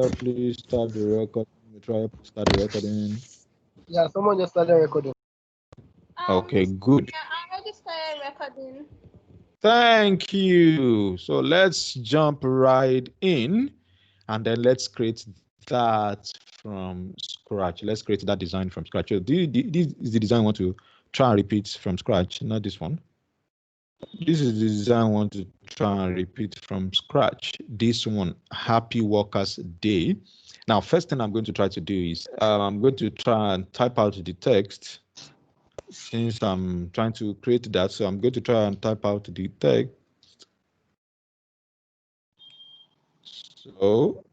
Please start the recording. Try to start the recording. Yeah, someone just started recording. Okay, good. I already started recording. Thank you. So let's jump right in and then let's create that from scratch. Let's create that design from scratch. So this is the design I want to try and repeat from scratch, not this one. This is the design I want to try and repeat from scratch. This one, Happy Workers Day. Now, first thing I'm going to try to do is I'm going to try and type out the text since I'm trying to create that. So I'm going to try and type out the text. So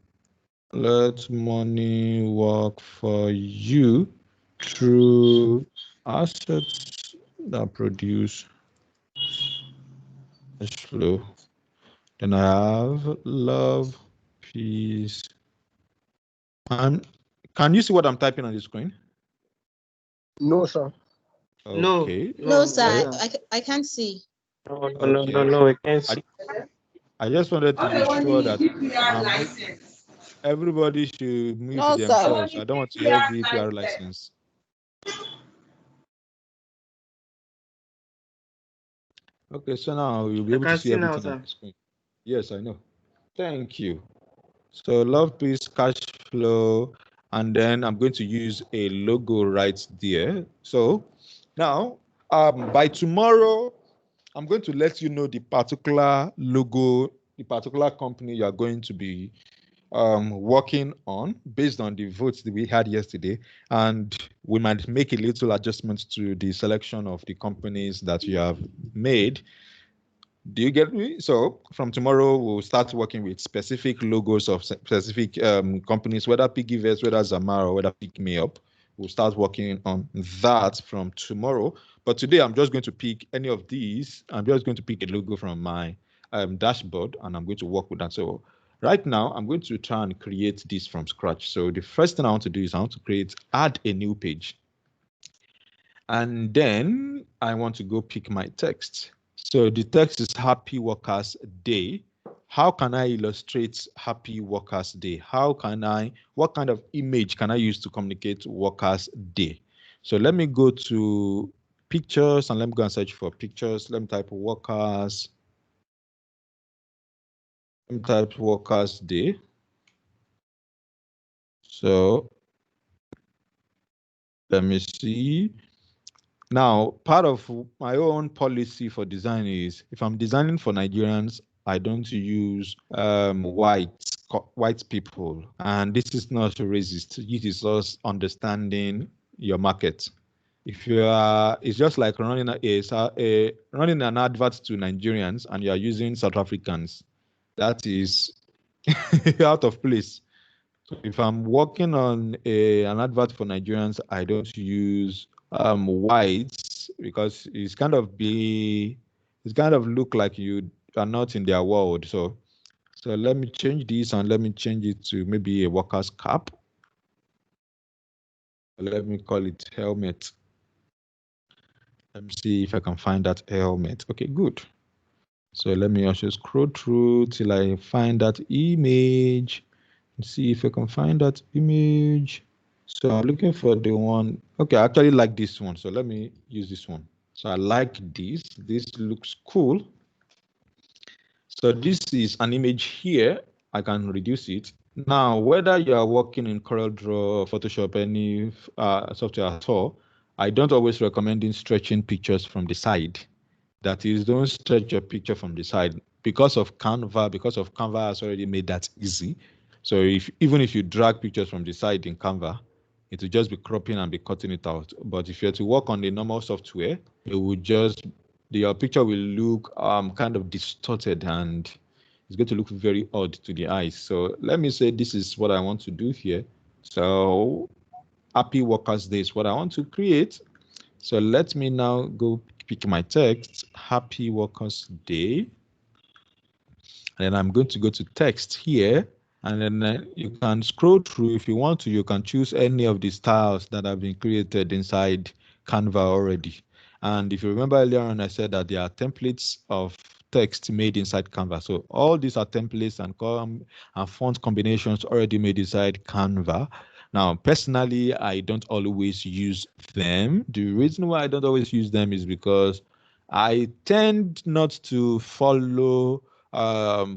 let money work for you through assets that produce cash flow. Then I have love, peace. Can you see what I'm typing on the screen? No, sir. Okay. No, sir. I can't see. No, we can't see. I just wanted to be sure that everybody should mute No, sir. themselves. I don't want to hear VPR license. Okay, so now you'll be able to see everything on the screen. Yes, I know. Thank you. So love, peace, cash flow, and then I'm going to use a logo right there. So now, by tomorrow, I'm going to let you know the particular logo, the particular company you are going to be working on based on the votes that we had yesterday, and we might make a little adjustments to the selection of the companies that you have made. Do you get me? So from tomorrow, we'll start working with specific logos of specific companies, whether Piggyverse, whether Zamara, or whether Pick Me Up. We'll start working on that from tomorrow. But today, I'm just going to pick any of these. I'm just going to pick a logo from my dashboard, and I'm going to work with that. So right now, I'm going to try and create this from scratch. So the first thing I want to do is I want to add a new page. And then I want to go pick my text. So the text is Happy Workers Day. How can I illustrate Happy Workers Day? What kind of image can I use to communicate Workers Day? So let me go to pictures and let me go and search for pictures. Let me type Workers. Let me type Workers Day. So let me see. Now, part of my own policy for design is if I'm designing for Nigerians, I don't use white people. And this is not racist. It is just understanding your market. If you are, it's just like running running an advert to Nigerians and you are using South Africans. That is out of place. So if I'm working on an advert for Nigerians, I don't use whites because it's kind of look like you are not in their world. So let me change this and let me change it to maybe a worker's cap. Let me call it helmet. Let me see if I can find that helmet. Okay, good. So let me also scroll through till I find that image. See if I can find that image. So I'm looking for the one. Okay, I actually like this one. So let me use this one. So I like this. This looks cool. So this is an image here. I can reduce it. Now, whether you are working in CorelDRAW, Photoshop, any software at all, I don't always recommend stretching pictures from the side. That is, don't stretch your picture from the side because of Canva has already made that easy. So even if you drag pictures from the side in Canva, it will just be cropping and be cutting it out. But if you're to work on the normal software, it will your picture will look kind of distorted and it's going to look very odd to the eyes. So let me say this is what I want to do here. So Happy Workers Day is what I want to create. So let me now go pick my text, Happy Workers Day. And then I'm going to go to text here. And then you can scroll through if you want to. You can choose any of the styles that have been created inside Canva already. And if you remember earlier on, I said that there are templates of text made inside Canva. So all these are templates and font combinations already made inside Canva. Now, personally, I don't always use them. The reason why I don't always use them is because I tend not to follow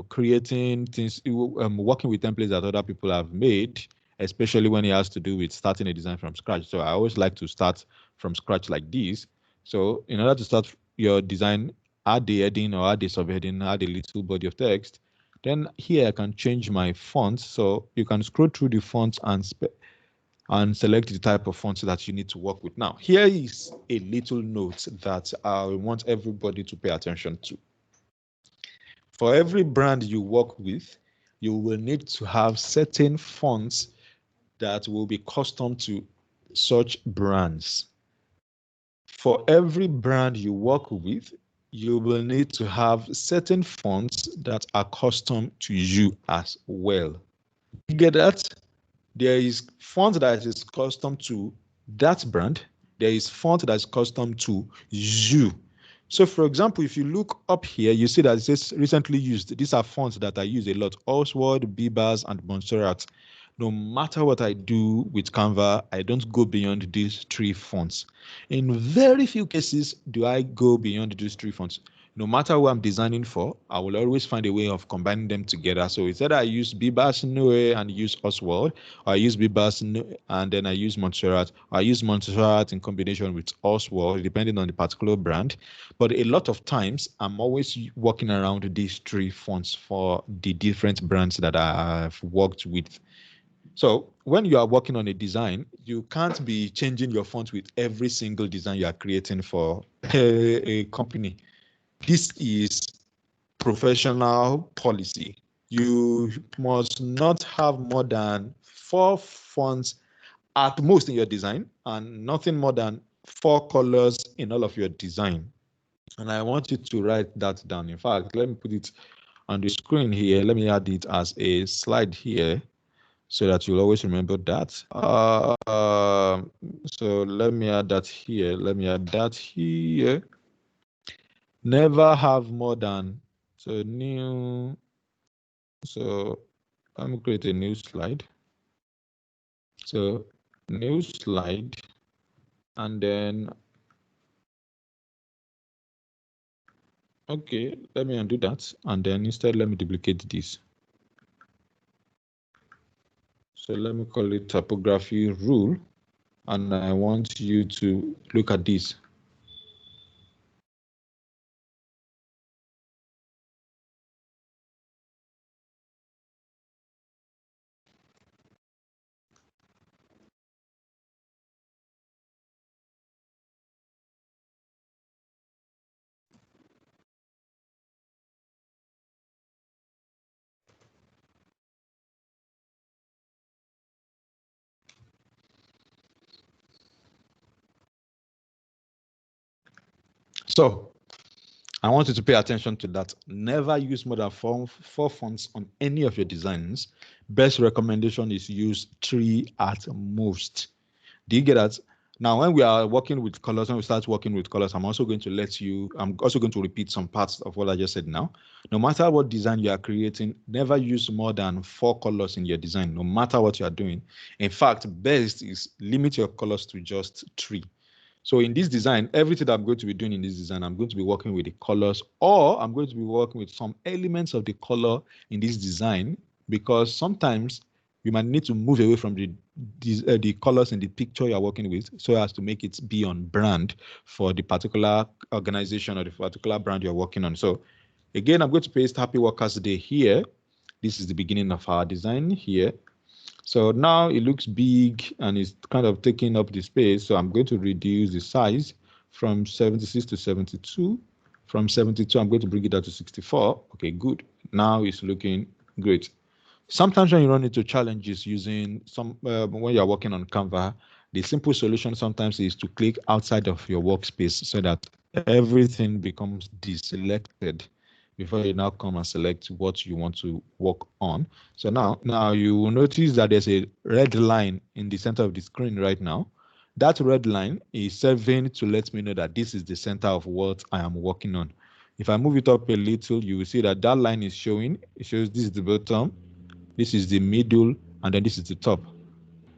creating things, working with templates that other people have made, especially when it has to do with starting a design from scratch. So I always like to start from scratch like this. So in order to start your design, add the heading or add the subheading, add a little body of text. Then here I can change my font. So you can scroll through the fonts and select the type of fonts that you need to work with. Now, here is a little note that I want everybody to pay attention to. For every brand you work with, you will need to have certain fonts that will be custom to such brands. For every brand you work with, you will need to have certain fonts that are custom to you as well. You get that? There is font that is custom to that brand. There is font that is custom to you. So for example, if you look up here, you see that it says recently used. These are fonts that I use a lot: Oswald, Bibas, and Montserrat. No matter what I do with Canva, I don't go beyond these three fonts. In very few cases do I go beyond these three fonts. No matter what I'm designing for, I will always find a way of combining them together. So it's either I use Bibas Noe and use Oswald, or I use Bibas and then I use Montserrat, or I use Montserrat in combination with Oswald, depending on the particular brand. But a lot of times, I'm always working around these three fonts for the different brands that I've worked with. So when you are working on a design, you can't be changing your font with every single design you are creating for a company. This is professional policy. You must not have more than 4 fonts at most in your design and nothing more than 4 colors in all of your design. And I want you to write that down. In fact, let me put it on the screen here. Let me add it as a slide here so that you'll always remember that. So let me add that here. Let me add that here. Never have more than, so let me create a new slide. So new slide, and then, okay, let me undo that. And then instead, let me duplicate this. So let me call it typography rule. And I want you to look at this. So I want you to pay attention to that. Never use more than four fonts on any of your designs. Best recommendation is use 3 at most. Do you get that? Now, when we are working with colors, when we start working with colors, I'm also going to repeat some parts of what I just said now. No matter what design you are creating, never use more than 4 colors in your design, no matter what you are doing. In fact, best is limit your colors to just 3. So in this design, everything that I'm going to be doing in this design, I'm going to be working with the colors, or I'm going to be working with some elements of the color in this design, because sometimes you might need to move away from the colors in the picture you're working with so as to make it be on brand for the particular organization or the particular brand you're working on. So again, I'm going to paste Happy Workers Day here. This is the beginning of our design here. So now it looks big and it's kind of taking up the space. So I'm going to reduce the size from 76 to 72. From 72, I'm going to bring it down to 64. Okay, good. Now it's looking great. Sometimes when you run into challenges using when you're working on Canva, the simple solution sometimes is to click outside of your workspace so that everything becomes deselected before you now come and select what you want to work on. So now you will notice that there's a red line in the center of the screen right now. That red line is serving to let me know that this is the center of what I am working on. If I move it up a little, you will see that that line is showing. It shows this is the bottom, this is the middle, and then this is the top.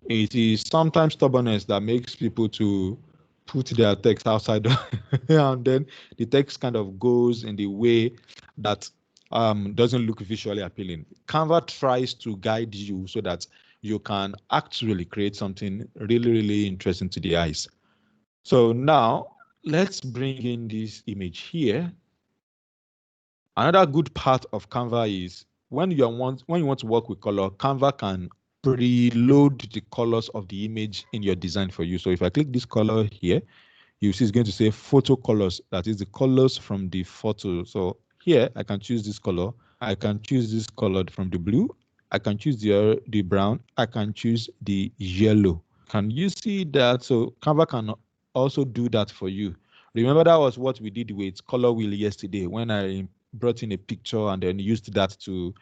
It is sometimes stubbornness that makes people to put their text outside and then the text kind of goes in the way that doesn't look visually appealing. Canva tries to guide you so that you can actually create something really, really interesting to the eyes. So now let's bring in this image here. Another good part of Canva is when you want to work with color, Canva can preload the colors of the image in your design for you. So if I click this color here, you see it's going to say photo colors. That is the colors from the photo. So here I can choose this color. I can choose this color from the blue. I can choose the brown. I can choose the yellow. Can you see that? So Canva can also do that for you. Remember that was what we did with Color Wheel yesterday when I brought in a picture and then used that to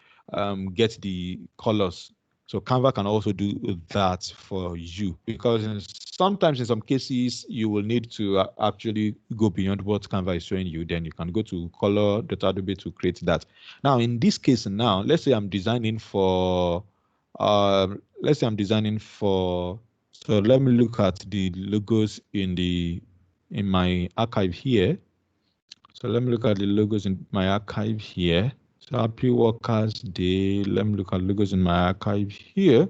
get the colors. So Canva can also do that for you, because sometimes in some cases you will need to actually go beyond what Canva is showing you. Then you can go to color.adobe to create that. Now in this case, now let's say I'm designing for so let me look at the logos in my archive here. So let me look at the logos in my archive here. So Happy Workers Day. Let me look at logos in my archive here.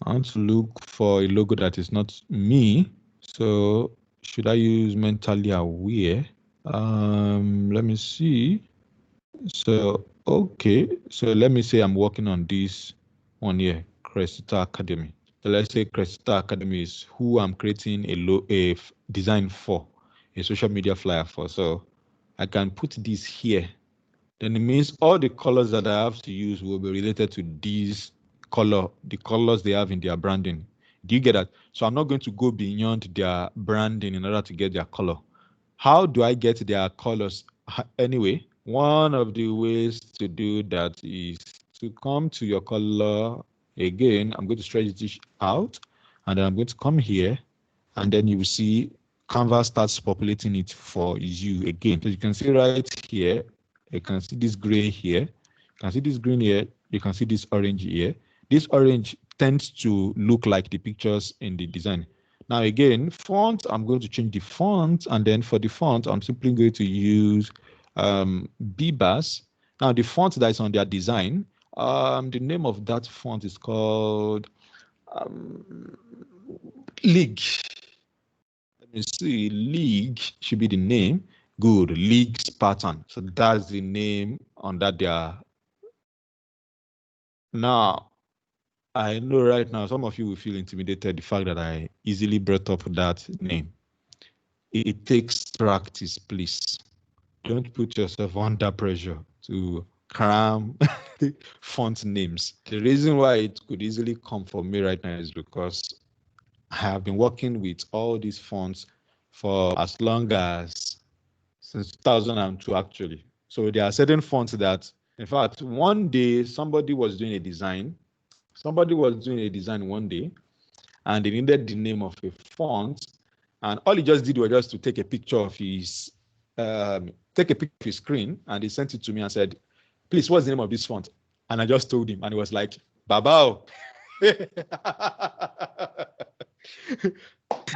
I want to look for a logo that is not me. So should I use mentally aware? Let me see. So, okay. So let me say I'm working on this one here, Cressita Academy. So let's say Cressita Academy is who I'm creating a design for, a social media flyer for. So I can put this here. Then it means all the colors that I have to use will be related to these the colors they have in their branding. Do you get that? So I'm not going to go beyond their branding in order to get their color. How do I get their colors? Anyway, one of the ways to do that is to come to your color. Again, I'm going to stretch this out, and then I'm going to come here, and then you will see Canva starts populating it for you again. So you can see right here, you can see this gray here, you can see this green here, you can see this orange here. This orange tends to look like the pictures in the design. Now again, font, I'm going to change the font, and then for the font, I'm simply going to use Bebas. Now the font that is on their design, the name of that font is called League. Let me see, League should be the name. Good, League's pattern. So that's the name on that there. Now, I know right now some of you will feel intimidated the fact that I easily brought up that name. It takes practice, please. Don't put yourself under pressure to cram font names. The reason why it could easily come for me right now is because I have been working with all these fonts for as long as since 2002 actually. So there are certain fonts that, in fact, one day somebody was doing a design one day, and they needed the name of a font, and all he just did was just to take a picture of his screen, and he sent it to me and said, please, what's the name of this font? And I just told him, and he was like, Babao. The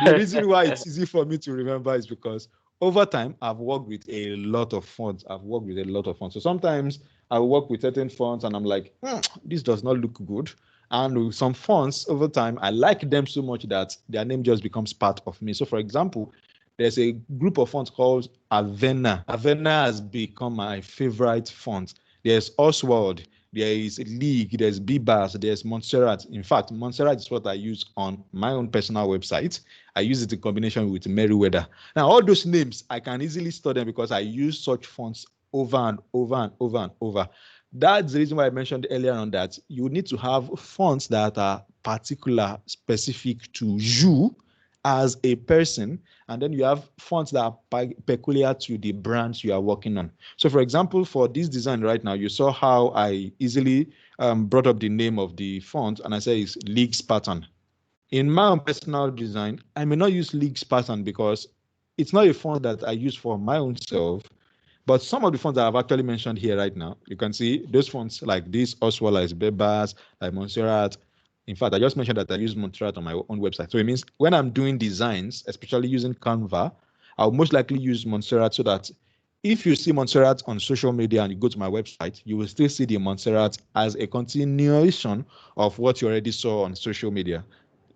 reason why it's easy for me to remember is because over time, I've worked with a lot of fonts. So sometimes I work with certain fonts and I'm like, this does not look good. And with some fonts over time, I like them so much that their name just becomes part of me. So for example, there's a group of fonts called Avena. Avena has become my favorite font. There's Oswald, there is League, there's Bebas, there's Montserrat. In fact, Montserrat is what I use on my own personal website. I use it in combination with Merriweather. Now, all those names, I can easily store them because I use such fonts over and over and over and over. That's the reason why I mentioned earlier on that you need to have fonts that are particular, specific to you as a person, and then you have fonts that are peculiar to the brands you are working on. So for example, for this design right now, you saw how I easily brought up the name of the font, and I say it's League's pattern. In my own personal design, I may not use League's pattern because it's not a font that I use for my own self. But some of the fonts that I've actually mentioned here right now, you can see those fonts like this, Oswald, like Bebas, like Montserrat. In fact, I just mentioned that I use Montserrat on my own website. So it means when I'm doing designs, especially using Canva, I'll most likely use Montserrat so that if you see Montserrat on social media and you go to my website, you will still see the Montserrat as a continuation of what you already saw on social media.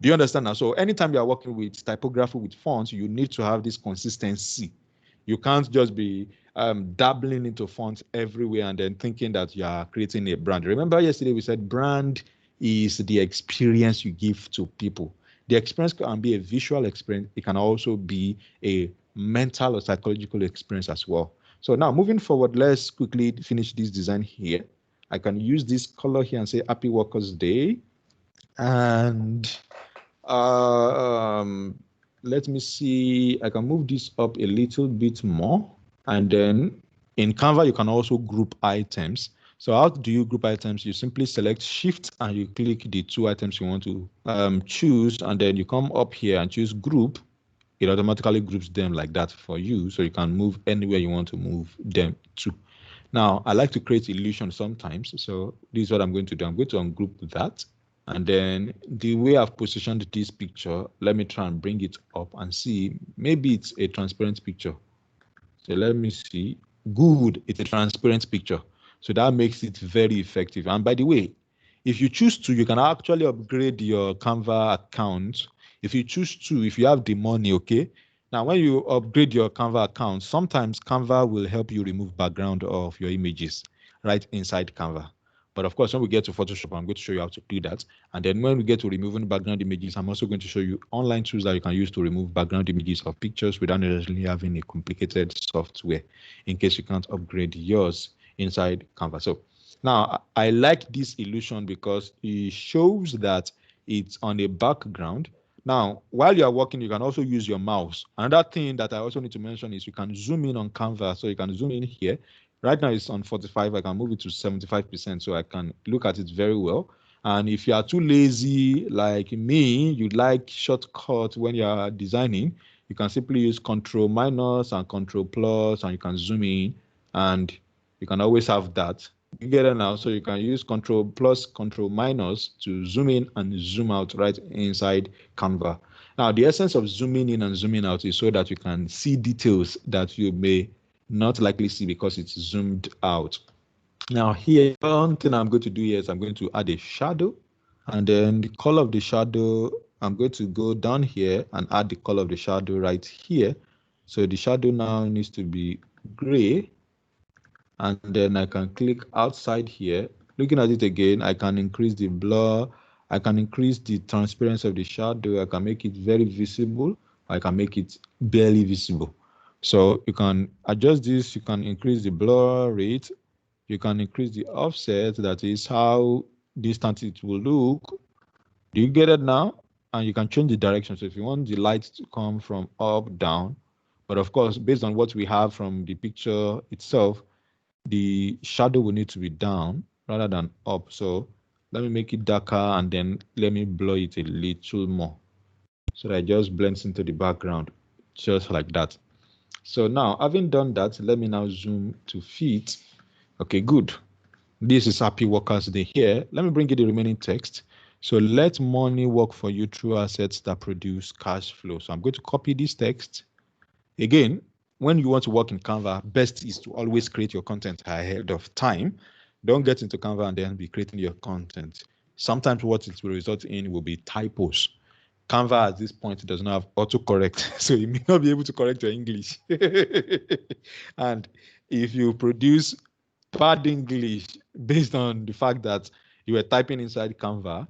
Do you understand now? So anytime you are working with typography with fonts, you need to have this consistency. You can't just be dabbling into fonts everywhere and then thinking that you are creating a brand. Remember yesterday we said brand is the experience you give to people. The experience can be a visual experience. It can also be a mental or psychological experience as well. So now moving forward, let's quickly finish this design here. I can use this color here and say Happy Workers' Day. And let me see, I can move this up a little bit more. And then in Canva, you can also group items. So how do you group items? You simply select Shift and you click the 2 items you want to choose. And then you come up here and choose group. It automatically groups them like that for you. So you can move anywhere you want to move them to. Now, I like to create illusion sometimes. So this is what I'm going to do. I'm going to ungroup that. And then the way I've positioned this picture, let me try and bring it up and see. Maybe it's a transparent picture. So let me see. Good, it's a transparent picture. So that makes it very effective. And by the way, if you choose to, you can actually upgrade your Canva account. If you choose to, if you have the money, okay? Now, when you upgrade your Canva account, sometimes Canva will help you remove background of your images right inside Canva. But of course, when we get to Photoshop, I'm going to show you how to do that. And then when we get to removing background images, I'm also going to show you online tools that you can use to remove background images of pictures without necessarily having a complicated software in case you can't upgrade yours inside Canva. So now I like this illusion because it shows that it's on a background. Now, while you are working, you can also use your mouse. Another thing that I also need to mention is you can zoom in on Canva. So you can zoom in here. Right now it's on 45. I can move it to 75% so I can look at it very well. And if you are too lazy like me, you like shortcut when you are designing, you can simply use Control minus and Control plus, and you can zoom in, and you can always have that. You get it now. So you can use Control plus, Control minus to zoom in and zoom out right inside Canva. Now, the essence of zooming in and zooming out is so that you can see details that you may not likely see because it's zoomed out. Now here, one thing I'm going to do here is I'm going to add a shadow, and then the color of the shadow, I'm going to go down here and add the color of the shadow right here. So the shadow now needs to be gray, and then I can click outside here. Looking at it again, I can increase the blur, I can increase the transparency of the shadow, I can make it very visible, I can make it barely visible. So you can adjust this, you can increase the blur rate, you can increase the offset, that is how distant it will look. Do you get it now? And you can change the direction. So if you want the light to come from up, down, but of course, based on what we have from the picture itself, the shadow will need to be down rather than up. So let me make it darker and then let me blur it a little more so that it just blends into the background, just like that. So now, having done that, let me now zoom to fit. Okay, good. This is Happy Workers Day here. Let me bring you the remaining text. So let money work for you through assets that produce cash flow. So I'm going to copy this text. Again, when you want to work in Canva, best is to always create your content ahead of time. Don't get into Canva and then be creating your content. Sometimes what it will result in will be typos. Canva at this point does not have autocorrect, so you may not be able to correct your English. And if you produce bad English based on the fact that you were typing inside Canva,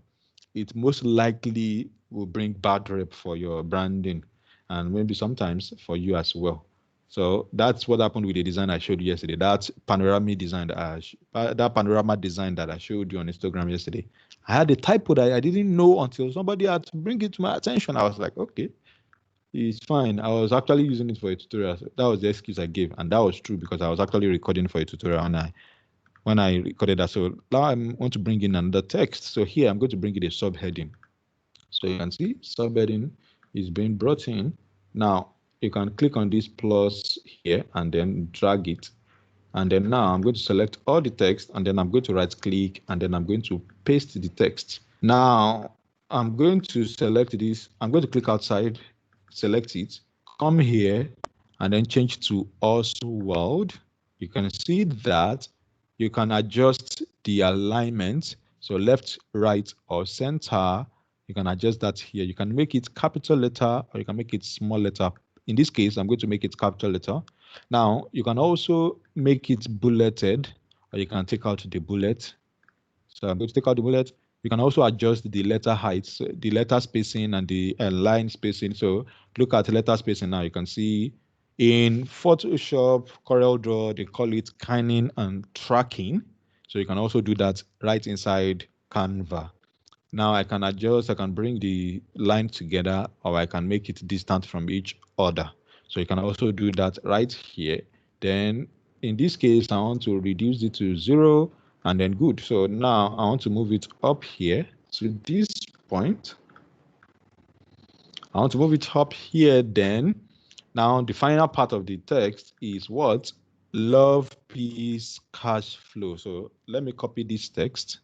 it most likely will bring bad rep for your branding and maybe sometimes for you as well. So that's what happened with the design I showed you yesterday. That panorama design that I showed you on Instagram yesterday. I had a typo that I didn't know until somebody had to bring it to my attention. I was like, okay, it's fine. I was actually using it for a tutorial. So that was the excuse I gave, and that was true because I was actually recording for a tutorial when I recorded that. So now I want to bring in another text. So here I'm going to bring in a subheading. So you can see subheading is being brought in. Now you can click on this plus here and then drag it. And then now I'm going to select all the text, and then I'm going to right click, and then I'm going to paste the text. Now I'm going to select this. I'm going to click outside, select it, come here, and then change to also world. You can see that you can adjust the alignment. So left, right, or center. You can adjust that here. You can make it capital letter or you can make it small letter. In this case, I'm going to make it capital letter. Now, you can also make it bulleted or you can take out the bullet. So I'm going to take out the bullet. You can also adjust the letter height, the letter spacing and the line spacing. So look at letter spacing now. You can see in Photoshop, CorelDRAW, they call it scanning and tracking. So you can also do that right inside Canva. Now I can adjust, I can bring the line together, or I can make it distant from each other. So you can also do that right here. Then in this case, I want to reduce it to 0 and then good. So now I want to move it up here to this point. I want to move it up here then. Now the final part of the text is what? Love, peace, cash flow. So let me copy this text.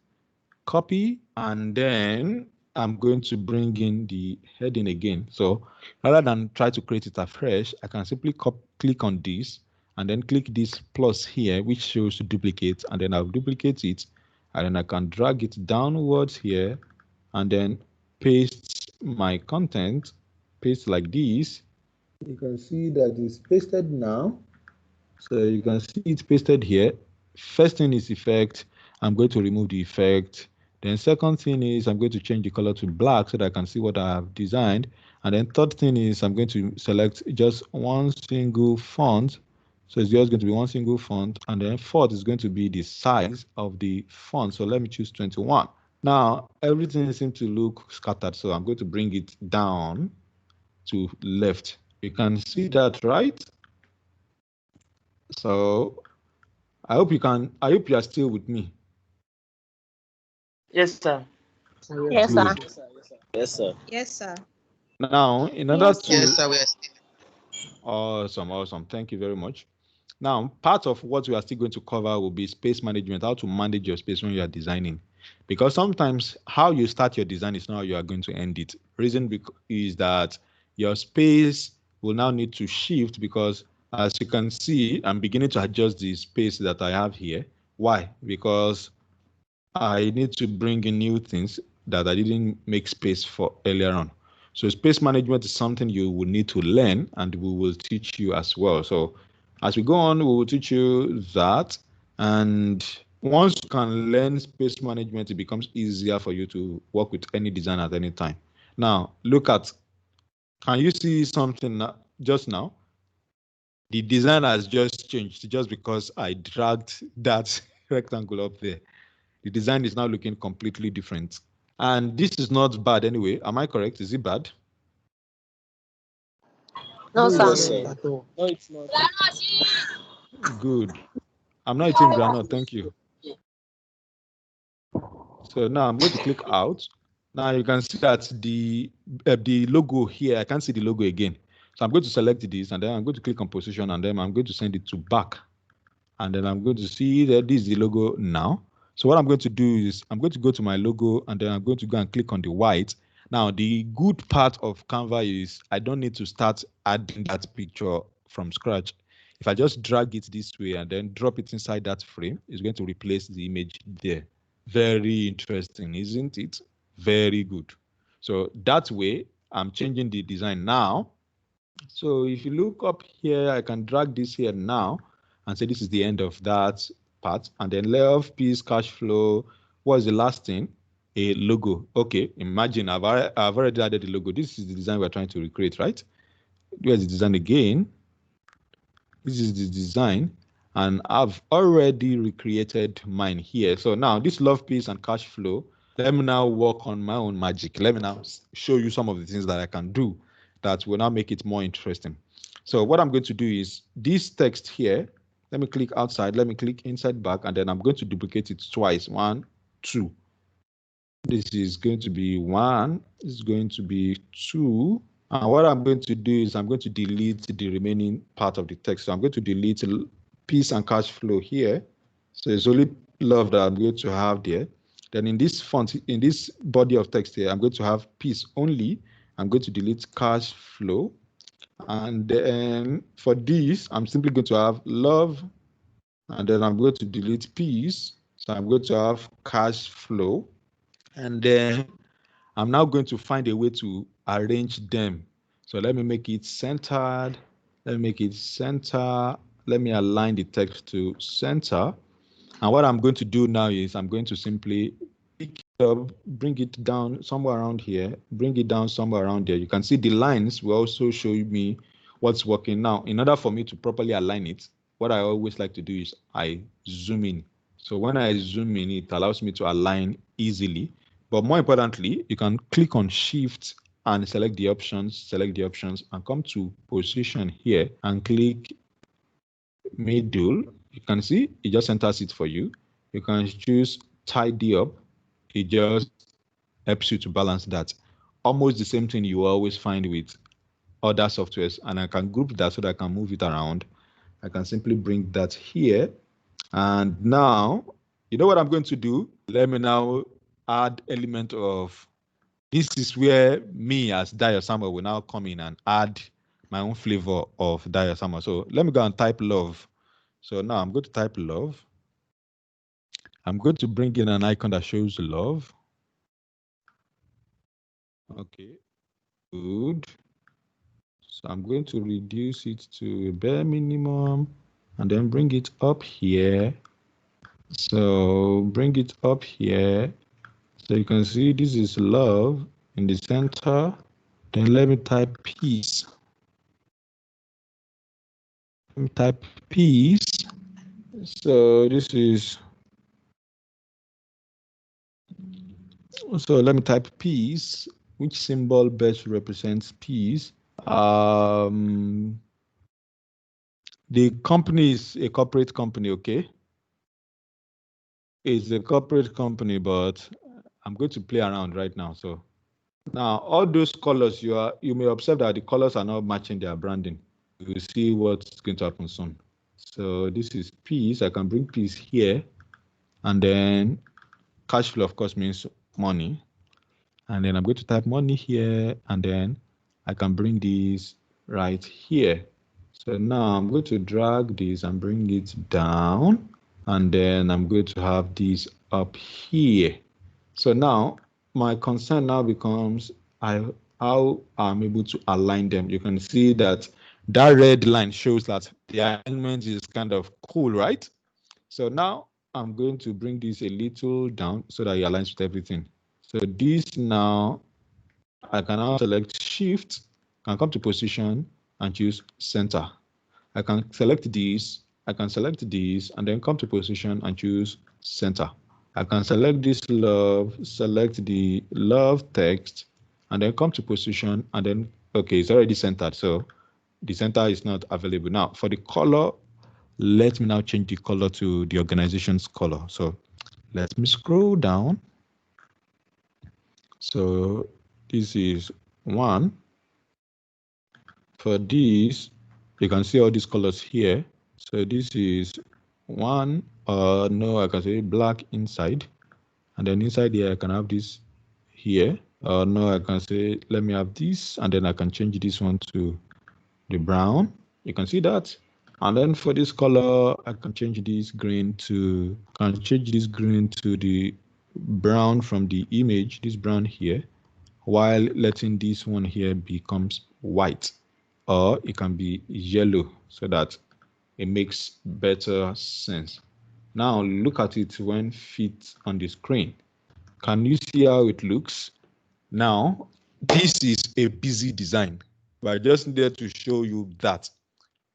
Copy, and then I'm going to bring in the heading again. So rather than try to create it afresh, I can simply click on this and then click this plus here, which shows duplicate, and then I'll duplicate it, and then I can drag it downwards here and then paste my content, paste like this. You can see that it's pasted now. So you can see it's pasted here. First thing is effect. I'm going to remove the effect. Then second thing is I'm going to change the color to black so that I can see what I have designed. And then third thing is I'm going to select just one single font. So it's just going to be one single font. And then fourth is going to be the size of the font. So let me choose 21. Now everything seems to look scattered. So I'm going to bring it down to left. You can see that, right? So I hope you are still with me. Yes, sir. Yes, sir. Yes, sir. Yes, sir. Now, in order Yes, to Yes, sir. We are still. awesome. Thank you very much. Now, part of what we are still going to cover will be space management, how to manage your space when you are designing. Because sometimes how you start your design is not how you are going to end it. Reason is that your space will now need to shift because as you can see, I'm beginning to adjust the space that I have here. Why? Because I need to bring in new things that I didn't make space for earlier on. So space management is something you will need to learn and we will teach you as well. So as we go on, we will teach you that. And once you can learn space management, it becomes easier for you to work with any design at any time. Now, look at, can you see something just now? The design has just changed just because I dragged that rectangle up there. The design is now looking completely different. And this is not bad anyway. Am I correct? Is it bad? No, sir. sir. No, it's not. Good. I'm not eating granite. Thank you. So now I'm going to click out. Now you can see that the logo here, I can't see the logo again. So I'm going to select this and then I'm going to click on position and then I'm going to send it to back. And then I'm going to see that this is the logo now. So what I'm going to do is I'm going to go to my logo and then I'm going to go and click on the white. Now, the good part of Canva is I don't need to start adding that picture from scratch. If I just drag it this way and then drop it inside that frame, it's going to replace the image there. Very interesting, isn't it? Very good. So that way, I'm changing the design now. So if you look up here, I can drag this here now and say this is the end of that part. And then love, peace, cash flow. What is the last thing? A logo. Okay, imagine I've already added the logo. This is the design we're trying to recreate, right? Here's the design again. This is the design. And I've already recreated mine here. So now this love, peace, and cash flow. Let me now work on my own magic. Let me now show you some of the things that I can do that will now make it more interesting. So what I'm going to do is this text here, let me click outside, let me click inside back, and then I'm going to duplicate it twice. 1, 2. This is going to be 1, this is going to be 2. And what I'm going to do is I'm going to delete the remaining part of the text. So I'm going to delete peace and cash flow here. So it's only love that I'm going to have there. Then in this font, in this body of text here, I'm going to have peace only. I'm going to delete cash flow. And then for this, I'm simply going to have love. And then I'm going to delete peace. So I'm going to have cash flow. And then I'm now going to find a way to arrange them. So let me make it centered. Let me make it center. Let me align the text to center. And what I'm going to do now is I'm going to simply pick it up, bring it down somewhere around here, bring it down somewhere around there. You can see the lines will also show me what's working. Now, in order for me to properly align it, what I always like to do is I zoom in. So when I zoom in, it allows me to align easily. But more importantly, you can click on Shift and select the options, and come to position here and click middle. You can see it just enters it for you. You can choose tidy up. It just helps you to balance that. Almost the same thing you always find with other softwares. And I can group that so that I can move it around. I can simply bring that here. And now, you know what I'm going to do? Let me now add element of, this is where me as Dio Samuel will now come in and add my own flavor of Dio Samuel. So let me go and type love. So now I'm going to type love. I'm going to bring in an icon that shows love. Okay, good. So I'm going to reduce it to a bare minimum and then bring it up here. So bring it up here. So you can see this is love in the center. Then let me type peace. Let me type peace. So this is, so let me type peace. Which symbol best represents peace? The company is a corporate company, okay? It's a corporate company, but I'm going to play around right now. So now all those colors, you may observe that the colors are not matching their branding. You will see what's going to happen soon. So this is peace. I can bring peace here, and then cash flow, of course, means money. And then I'm going to type money here, and then I can bring this right here. So now I'm going to drag this and bring it down, and then I'm going to have this up here. So now my concern now becomes how I'm able to align them. You can see that red line shows that the alignment is kind of cool, right? So now I'm going to bring this a little down so that it aligns with everything. So this now, I can now select Shift, can come to position and choose center. I can select this, and then come to position and choose center. I can select this love, select the love text, and then come to position, and then, okay, it's already centered. So the center is not available. Now for the color, let me now change the color to the organization's color. So let me scroll down. So this is 1. For this, you can see all these colors here. So this is 1, no, I can say black inside. And then inside here, I can have this here. No, I can say, let me have this. And then I can change this one to the brown. You can see that. And then for this color, I can change this green to, the brown from the image, this brown here, while letting this one here becomes white, or it can be yellow so that it makes better sense. Now look at it when fit on the screen. Can you see how it looks? Now, this is a busy design, but I just needed to show you that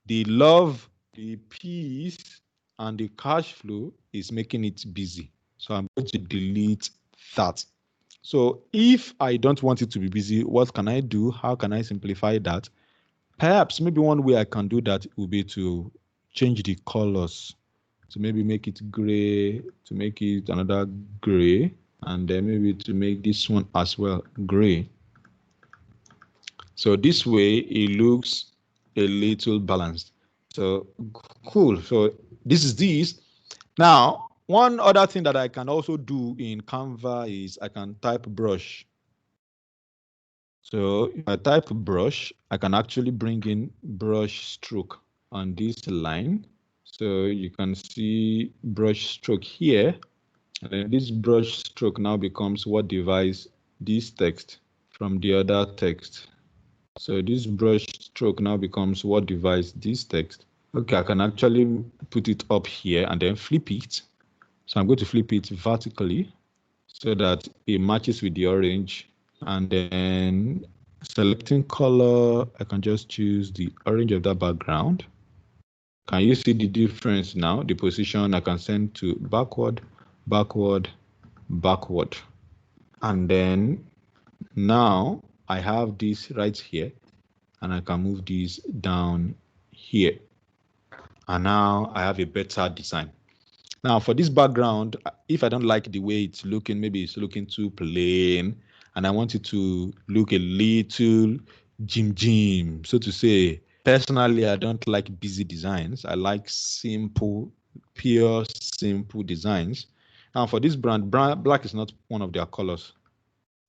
the love, the peace, and the cash flow is making it busy. So I'm going to delete that. So if I don't want it to be busy, what can I do? How can I simplify that? Perhaps maybe one way I can do that would be to change the colors. To maybe make it gray, to make it another gray, and then maybe to make this one as well gray. So this way it looks a little balanced. So cool. So this is this. Now, one other thing that I can also do in Canva is I can type brush. So if I type brush, I can actually bring in brush stroke on this line. So you can see brush stroke here. And then this brush stroke now becomes what divides this text from the other text. So this brush stroke now becomes what divides this text. Okay, I can actually put it up here and then flip it. So I'm going to flip it vertically so that it matches with the orange. And then selecting color, I can just choose the orange of that background. Can you see the difference now? The position I can send to backward, backward, backward. And then now I have this right here and I can move this down here. And now I have a better design. Now for this background, if I don't like the way it's looking, maybe it's looking too plain and I want it to look a little gym, so to say. Personally, I don't like busy designs. I like simple, pure, simple designs. Now for this brand, black is not one of their colors.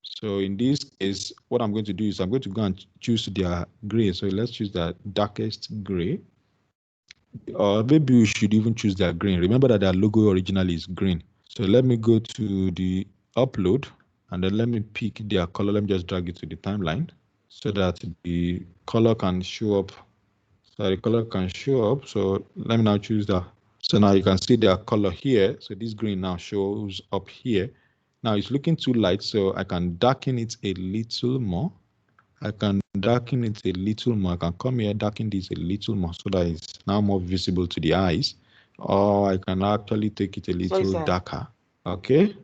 So in this case, what I'm going to do is I'm going to go and choose their gray. So let's choose the darkest gray. Or maybe we should even choose their green. Remember that their logo originally is green. So let me go to the upload and then let me pick their color. Let me just drag it to the timeline so that the color can show up. So the color can show up. So let me now choose that. So now you can see their color here. So this green now shows up here. Now it's looking too light, so I can darken it a little more. I can darken it a little more. I can come here, darken this a little more so that it's now more visible to the eyes. Or I can actually take it a little darker. Okay.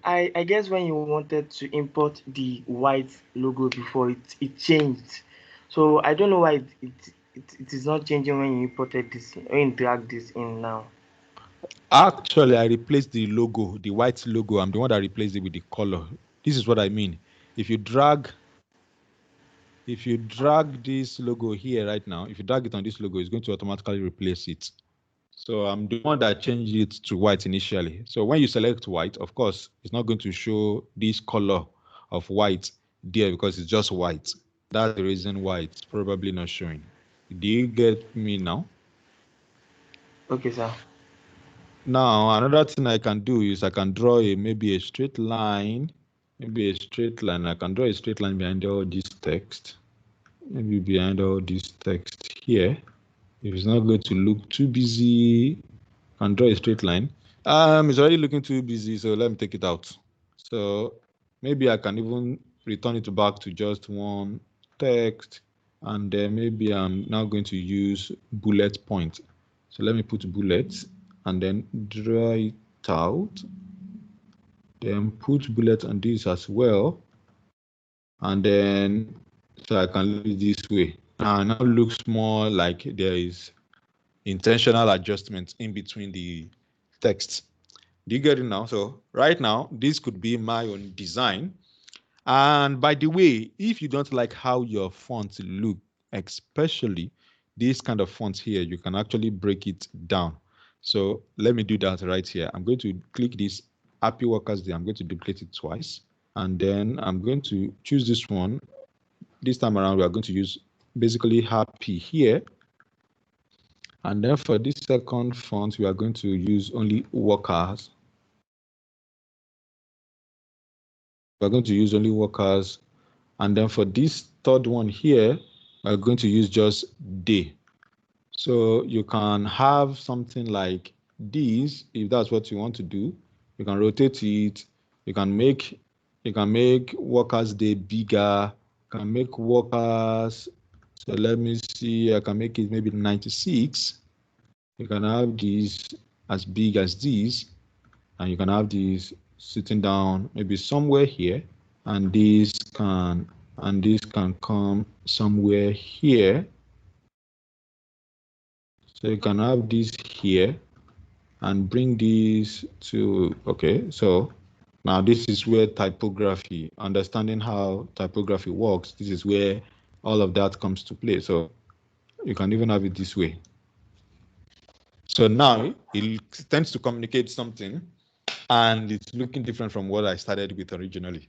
I guess when you wanted to import the white logo before, it changed. So I don't know why it is not changing when you imported this, when you drag this in now. Actually, I replaced the logo, the white logo. I'm the one that replaced it with the color. This is what I mean. If you drag this logo here right now, if you drag it on this logo, it's going to automatically replace it. So I'm the one that changed it to white initially. So when you select white, of course, it's not going to show this color of white there because it's just white. That's the reason why it's probably not showing. Do you get me now? Okay, sir. Now, another thing I can do is I can draw maybe a straight line. Maybe a straight line. I can draw a straight line behind all this text. Maybe behind all this text here. If it's not going to look too busy, I can draw a straight line. It's already looking too busy, so let me take it out. So maybe I can even return it back to just one text, and then maybe I'm now going to use bullet point. So let me put bullets and then draw it out. Then put bullet on this as well, and then so I can leave it this way. Now looks more like there is intentional adjustments in between the text. Do you get it now? So right now, this could be my own design. And by the way, if you don't like how your fonts look, especially this kind of fonts here, you can actually break it down. So let me do that right here. I'm going to click this happy workers there. I'm going to duplicate it twice. And then I'm going to choose this one. This time around, we are going to use basically happy here. And then for this second font, we are going to use only workers. We're going to use only workers. And then for this third one here, we're going to use just day. So you can have something like this, if that's what you want to do. You can rotate it. You can make workers day bigger. You can make workers. So let me see. I can make it maybe 96. You can have this as big as this, and you can have this sitting down maybe somewhere here, and this can come somewhere here. So you can have this here and bring this to, okay, so now this is where typography, understanding how typography works, this is where all of that comes to play. So You can even have it this way. So now it tends to communicate something, and it's looking different from what I started with originally.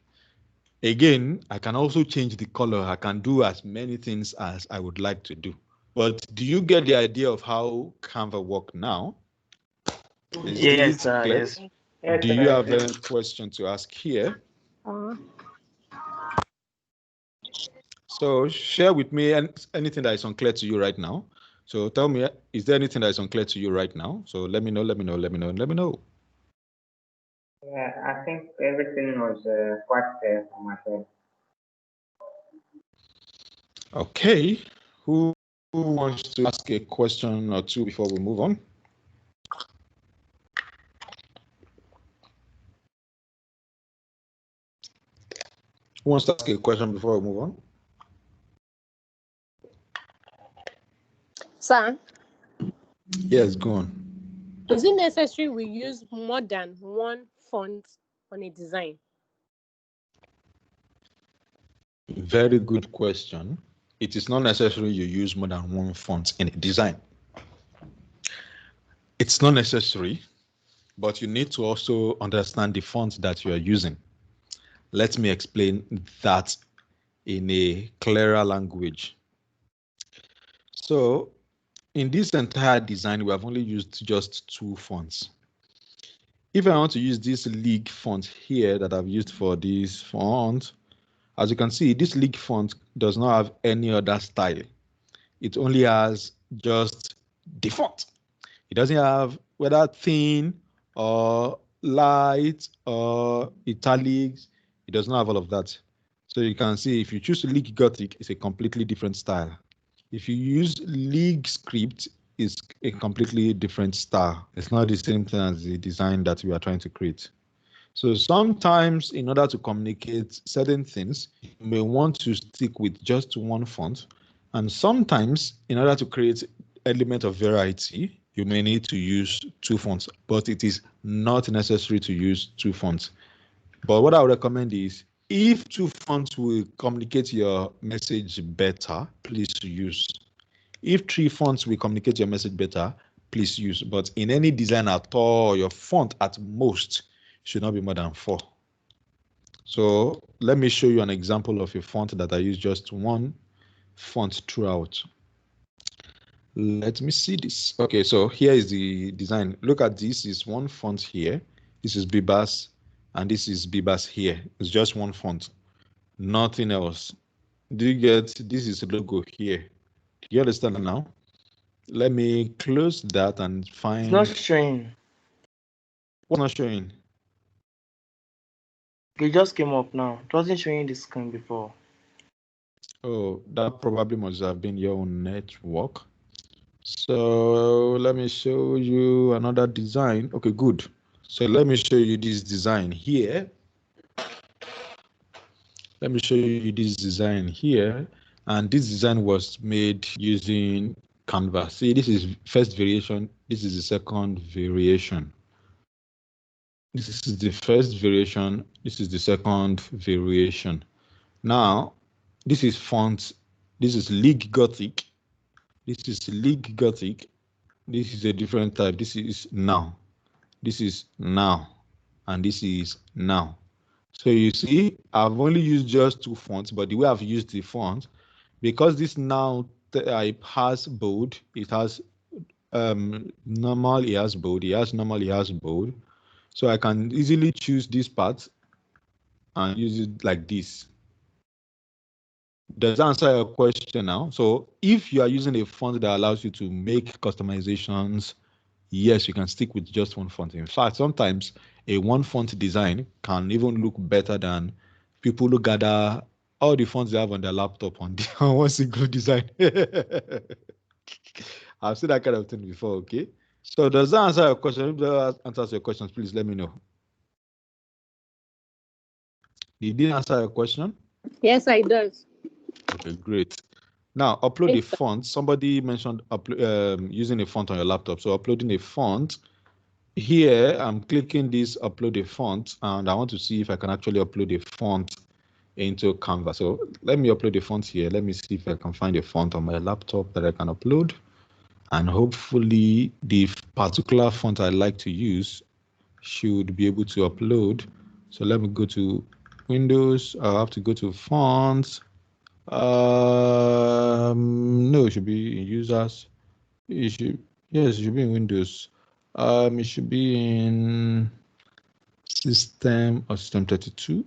Again, I can also change the color. I can do as many things as I would like to do. But do you get the idea of how Canva works now? Yes, yes. Do you have any question to ask here? So share with me anything that is unclear to you right now. So tell me, is there anything that is unclear to you right now? So let me know, let me know, let me know, let me know. Yeah, I think everything was quite clear for myself. Okay, who wants to ask a question or two before we move on? Who wants to ask a question before we move on? Sir? Yes, go on. Is it necessary we use more than one font on a design? Very good question. It is not necessary you use more than one font in a design. It's not necessary, but you need to also understand the font that you are using. Let me explain that in a clearer language. So in this entire design, we have only used just two fonts. If I want to use this league font here that I've used for this font, as you can see, this league font does not have any other style. It only has just the font. It doesn't have whether thin or light or italics. It does not have all of that. So you can see if you choose League Gothic, it's a completely different style. If you use League Script, it's a completely different style. It's not the same thing as the design that we are trying to create. So sometimes in order to communicate certain things, you may want to stick with just one font. And sometimes in order to create element of variety, you may need to use two fonts, but it is not necessary to use two fonts. But what I would recommend is if two fonts will communicate your message better, please use. If three fonts will communicate your message better, please use. But in any design at all, your font at most should not be more than 4. So let me show you an example of a font that I use just one font throughout. Let me see this. Okay, so here is the design. Look at this, is one font here. This is Bibas, and this is Bibas here. It's just one font, nothing else. Do you get, this is a logo here. Do you understand now? Let me close that and find. It's not showing. What's not showing? It just came up now. It wasn't showing the screen before. Oh, that probably must have been your own network. So let me show you another design. Okay, good. So let me show you this design here. Let me show you this design here. And this design was made using Canva. See, this is first variation. This is the second variation. This is the first variation. This is the second variation. Now, this is font. This is League Gothic. This is League Gothic. This is a different type. This is now. This is now. And this is now. So you see, I've only used just two fonts, but the way I've used the font, because this now type has bold, it has normal, it has bold, it has normal, it has bold. So I can easily choose this part and use it like this. Does that answer your question now? So if you are using a font that allows you to make customizations, yes, you can stick with just one font. In fact, sometimes a one font design can even look better than people who gather all the fonts they have on their laptop on one single design. I've seen that kind of thing before, okay? So does that answer your question? If that answers your questions, please let me know. Did it answer your question? Yes, it does. Okay, great. Now, upload a font. Somebody mentioned using a font on your laptop. So uploading a font. Here, I'm clicking this upload a font, and I want to see if I can actually upload a font into Canva. So let me upload the font here. Let me see if I can find a font on my laptop that I can upload. And hopefully the particular font I like to use should be able to upload. So let me go to Windows. I'll have to go to fonts. No, it should be in users. Yes, it should be in Windows. It should be in system or system 32.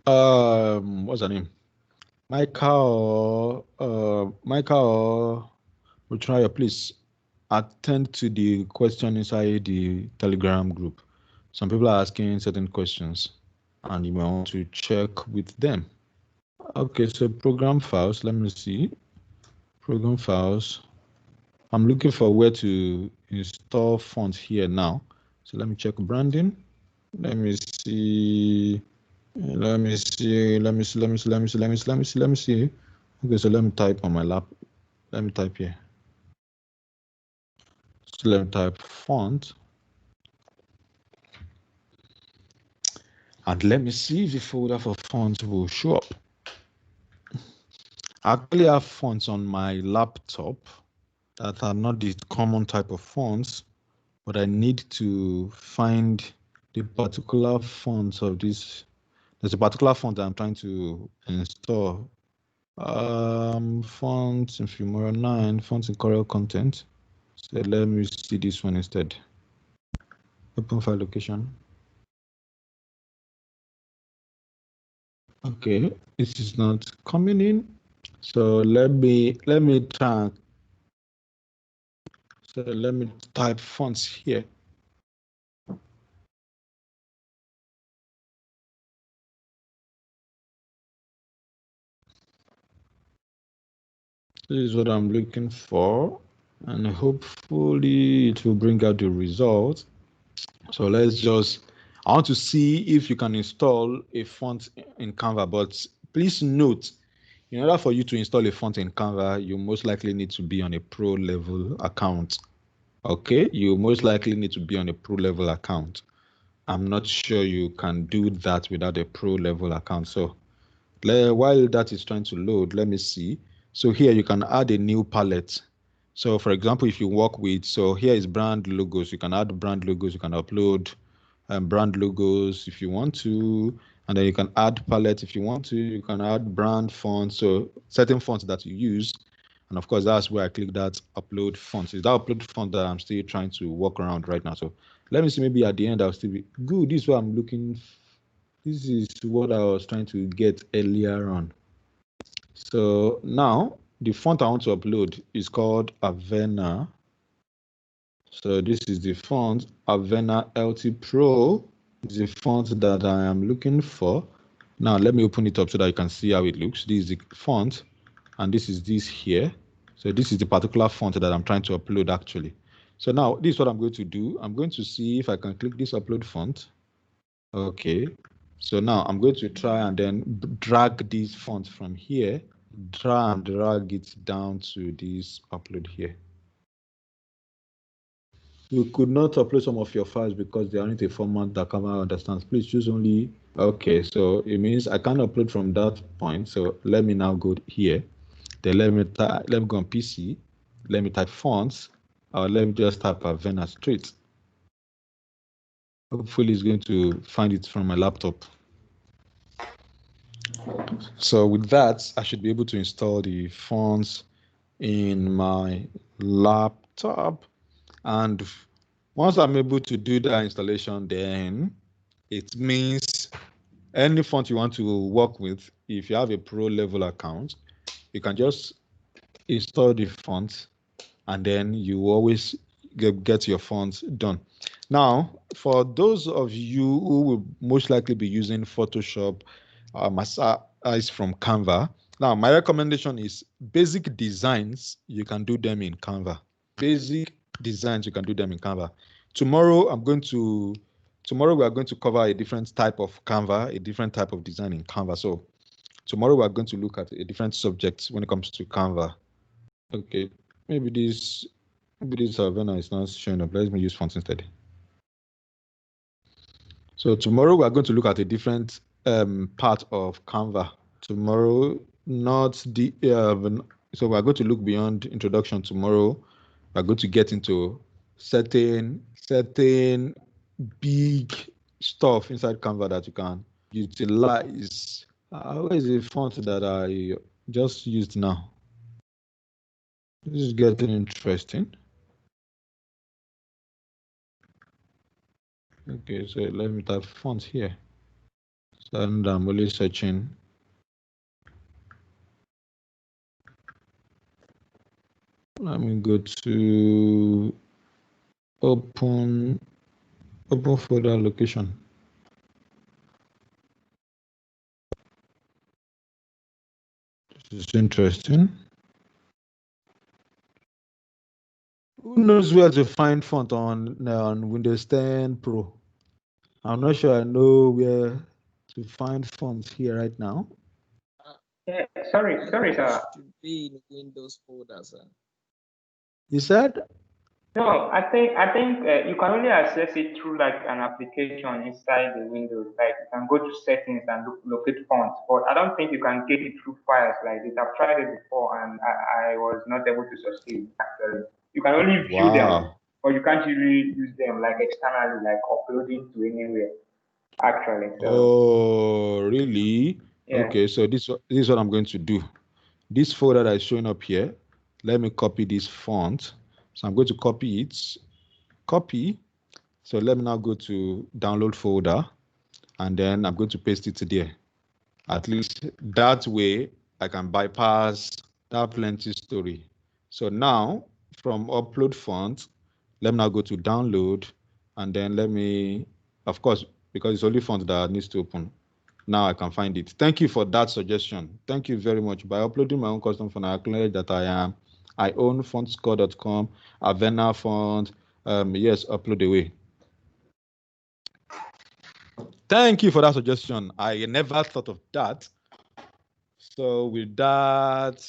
What's her name? Michael or Utraya, please attend to the question inside the Telegram group. Some people are asking certain questions and you may want to check with them. Okay, so program files, let me see. Program files. I'm looking for where to install fonts here now. So let me check branding. Let me see. Let me see. Okay, so let me type on my lap. Let me type here. So let me type font. And let me see if the folder for fonts will show up. I actually have fonts on my laptop that are not the common type of fonts, but I need to find the particular fonts of this. There's a particular font that I'm trying to install. Fonts in Filmora 9, fonts in Corel content. So let me see this one instead. Open file location. Okay, this is not coming in. So let me try. So let me type fonts here. This is what I'm looking for, and hopefully it will bring out the result. So let's just, I want to see if you can install a font in Canva, but please note, in order for you to install a font in Canva, you most likely need to be on a pro level account. Okay, you most likely need to be on a pro level account. I'm not sure you can do that without a pro level account. So while that is trying to load, let me see. So here you can add a new palette. So for example, if you work with, so here is brand logos, you can add brand logos, you can upload brand logos if you want to, and then you can add palette if you want to, you can add brand fonts, so certain fonts that you use. And of course, that's where I click that upload fonts. Is that upload font that I'm still trying to work around right now. So let me see, maybe at the end I'll still be good. This is what I'm looking. This is what I was trying to get earlier on. So now the font I want to upload is called Avena. So this is the font, Avena LT Pro. Is the font that I am looking for. Now let me open it up so that you can see how it looks. This is the font, and this is this here. So this is the particular font that I'm trying to upload actually. So now this is what I'm going to do. I'm going to see if I can click this upload font. Okay. So now I'm going to try and then drag this font from here, drag it down to this upload here. You could not upload some of your files because they aren't a format that Canva understands. Please choose only. Okay, so it means I can't upload from that point. So let me now go here. Then let me go on PC. Let me type fonts, or let me just type Avena straight. Hopefully, it's going to find it from my laptop. So with that, I should be able to install the fonts in my laptop. And once I'm able to do that installation, then it means any font you want to work with, if you have a pro level account, you can just install the font and then you always get your fonts done. Now, for those of you who will most likely be using Photoshop, aside from Canva, now my recommendation is basic designs, you can do them in Canva. Basic designs, you can do them in Canva. Tomorrow we are going to cover a different type of Canva, a different type of design in Canva. So tomorrow we're going to look at a different subject when it comes to Canva. Okay, maybe this Havana is not showing up. Let me use fonts instead. So tomorrow we are going to look at a different part of Canva. Tomorrow, not the so we are going to look beyond introduction tomorrow. We're going to get into certain big stuff inside Canva that you can utilize. Where is the font that I just used now? This is getting interesting. Okay, so let me type font here. And I'm only searching. Let me go to open folder location. This is interesting. Who knows where to find font on Windows 10 Pro? I'm not sure I know where to find fonts here right now. Yeah, sorry, sir. Should be in Windows folder, sir. You said? No, I think you can only access it through like an application inside the Windows. Like you can go to settings and locate fonts, but I don't think you can get it through files like this. I've tried it before and I was not able to succeed. Actually, you can only view them, or you can't really use them like externally, like uploading to anywhere. Actually, so. Oh, really? Yeah. Okay, so this is what I'm going to do. This folder that is showing up here, let me copy this font. So I'm going to copy it. Copy. So let me now go to download folder, and then I'm going to paste it there. At least that way I can bypass that plenty story. So now from upload font, let me now go to download, and then let me, of course, because it's only font that needs to open. Now I can find it. Thank you for that suggestion. Thank you very much. By uploading my own custom font, I acknowledge that I own fontscore.com, Avena font. Yes, upload away. Thank you for that suggestion. I never thought of that. So with that,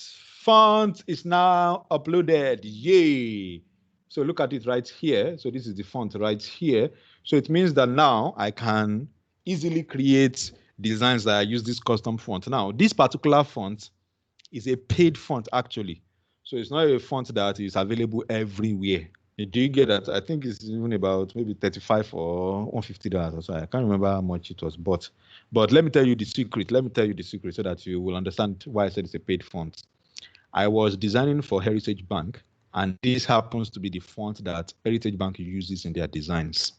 font is now uploaded. Yay! So look at it right here. So this is the font right here. So it means that now I can easily create designs that I use this custom font. Now, this particular font is a paid font actually. So it's not a font that is available everywhere. Do you get that? I think it's even about maybe $35 or $150 or so. I can't remember how much it was, but let me tell you the secret. Let me tell you the secret so that you will understand why I said it's a paid font. I was designing for Heritage Bank, and this happens to be the font that Heritage Bank uses in their designs.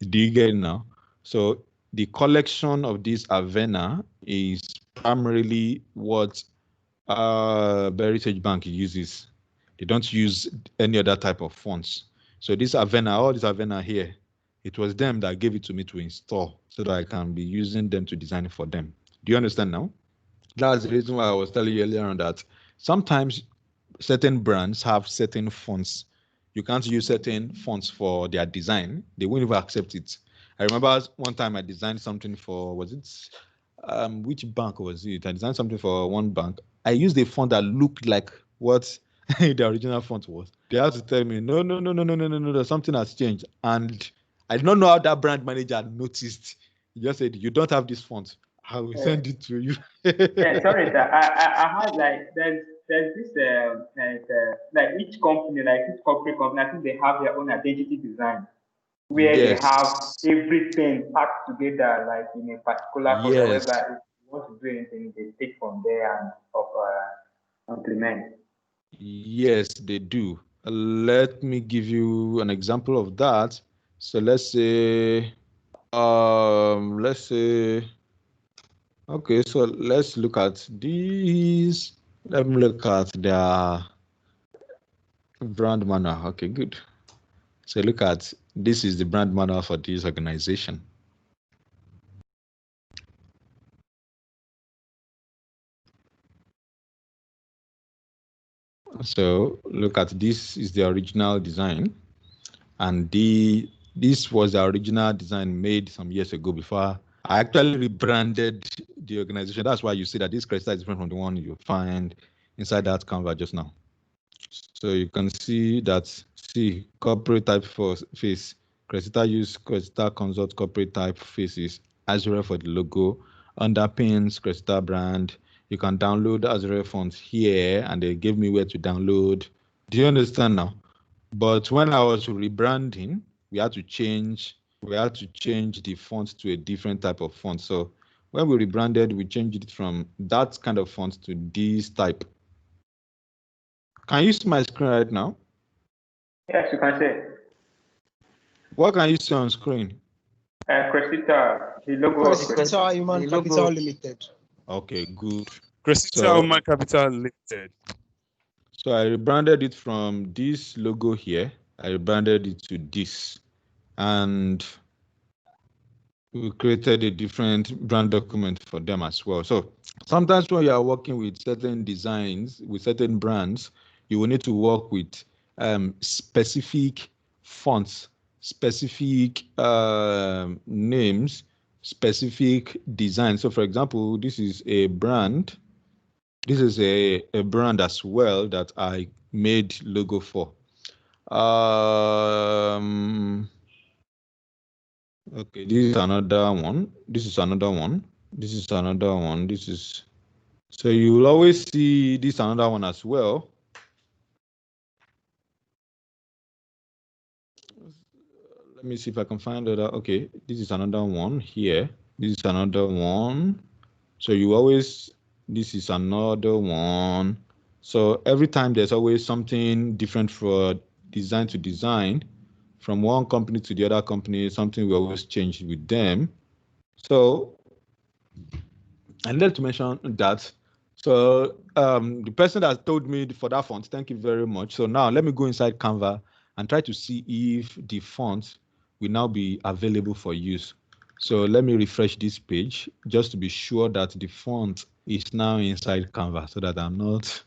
Do you get it now? So the collection of this Avena is primarily what Heritage Bank uses. They don't use any other type of fonts. So this Avena, all this Avena here, it was them that gave it to me to install so that I can be using them to design it for them. Do you understand now? That's the reason why I was telling you earlier on that sometimes certain brands have certain fonts. You can't use certain fonts for their design. They won't even accept it. I remember one time I designed something for, was it, which bank was it? I designed something for one bank. I used a font that looked like what the original font was. They had to tell me, no, something has changed. And I don't know how that brand manager noticed. He just said, you don't have this font. I will send it to you. Yeah, sorry, sir. I had like there's this like each company, like each corporate company, I think they have their own identity design where they have everything packed together like in a particular folder. Whereby if you want to do anything, they take from there and implement. Yes, they do. Let me give you an example of that. So let's say, okay, so let's look at these. Let me look at their brand manual. Okay, good. So look at, this is the brand manual for this organization. So look at, this is the original design, and this was the original design made some years ago before I actually rebranded the organization. That's why you see that this Cressida is different from the one you find inside that Canva just now. So you can see that, see, corporate type for face. Cressida use Cressida Consult corporate type faces. Azure for the logo. Underpins Cressida brand. You can download Azure fonts here, and they gave me where to download. Do you understand now? But when I was rebranding, we had to change the font to a different type of font. So when we rebranded, we changed it from that kind of font to this type. Can you see my screen right now? Yes, you can see. What can you see on screen? Cressida, the logo of Cressida Human Capital Limited. Okay, good. Cressida Human Capital Limited. So I rebranded it from this logo here. I rebranded it to this. And we created a different brand document for them as well. So sometimes when you are working with certain designs, with certain brands, you will need to work with specific fonts, specific names, specific design. So for example, this is a brand. This is a brand as well that I made logo for. Okay, this is another one. This is another one. This is another one. This is, so you will always see this another one as well. Let me see if I can find it. Okay, this is another one here. This is another one. So you always, this is another one. So every time there's always something different for design to design. From one company to the other company, something we always change with them. So I'd like to mention that. So the person that told me for that font, thank you very much. So now let me go inside Canva and try to see if the font will now be available for use. So let me refresh this page just to be sure that the font is now inside Canva so that I'm not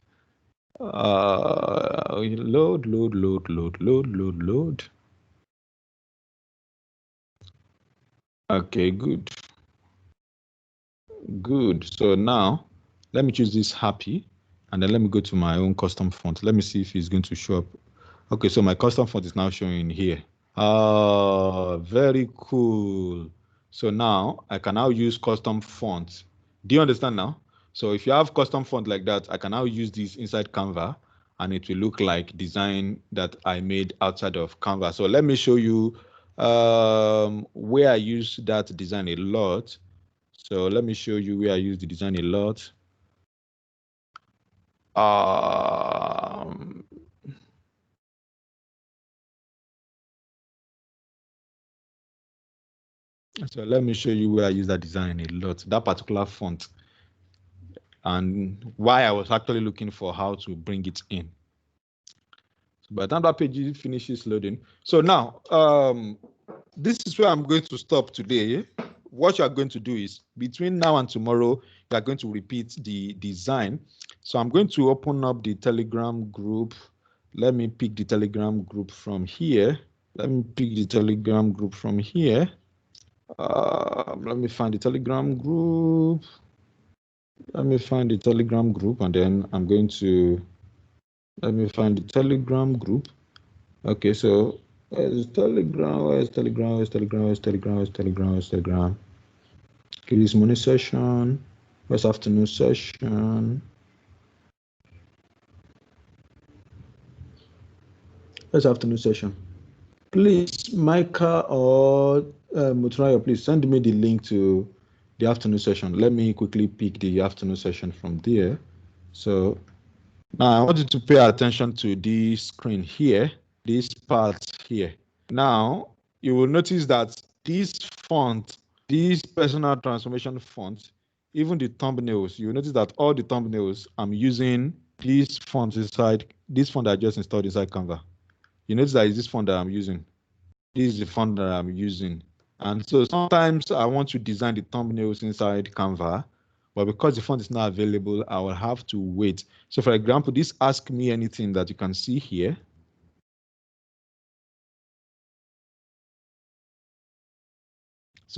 load. Okay, good. So now let me choose this happy, and then let me go to my own custom font. Let me see if it's going to show up. Okay, so my custom font is now showing here. Very cool. So now I can now use custom fonts. Do you understand now? So if you have custom font like that, I can now use this inside Canva, and it will look like design that I made outside of Canva. So let me show you where I use that design a lot. So let me show you where I use the design a lot. So let me show you where I use that design a lot, that particular font, and why I was actually looking for how to bring it in. So by the time that page finishes loading. So now, this is where I'm going to stop today. What you are going to do is between now and tomorrow, you are going to repeat the design. So I'm going to open up the Telegram group. Let me pick the Telegram group from here. Let me find the Telegram group. And then I'm going to, let me find the Telegram group. Okay, so where's Telegram? Okay, this morning session. Where's afternoon session? Please, Micah or Mutrayo, please send me the link to the afternoon session. Let me quickly pick the afternoon session from there. So now I want you to pay attention to this screen here, this part here. Now you will notice that this font, this personal transformation font, even the thumbnails, you will notice that all the thumbnails I'm using this font inside, this font I just installed inside Canva. You notice that is this font that I'm using. This is the font that I'm using. And so sometimes I want to design the thumbnails inside Canva, but because the font is not available, I will have to wait. So for example, this Ask Me Anything that you can see here. So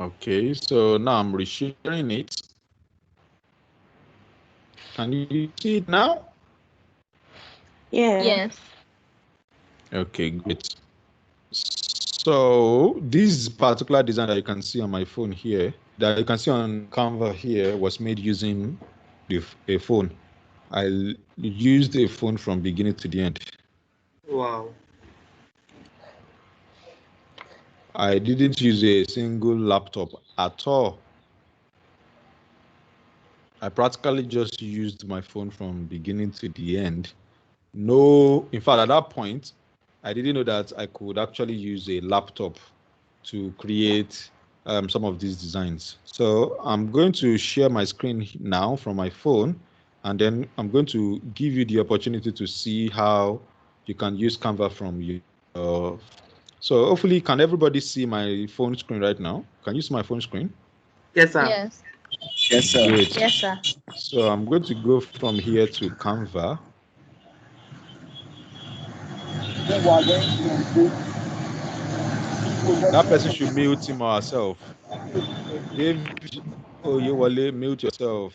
Okay, so now I'm resharing it. Can you see it now? Yeah. Yes. Okay, great. So this particular design that you can see on my phone here, that you can see on Canva here, was made using a phone. I used a phone from beginning to the end. Wow. I didn't use a single laptop at all. I practically just used my phone from beginning to the end. No, in fact, at that point, I didn't know that I could actually use a laptop to create some of these designs. So I'm going to share my screen now from my phone, and then I'm going to give you the opportunity to see how you can use Canva from your. So hopefully, can everybody see my phone screen right now? Can you see my phone screen? Yes, sir. Yes. Yes, sir. Great. Yes, sir. So I'm going to go from here to Canva. That person should mute him or herself. David Oyewale, mute yourself.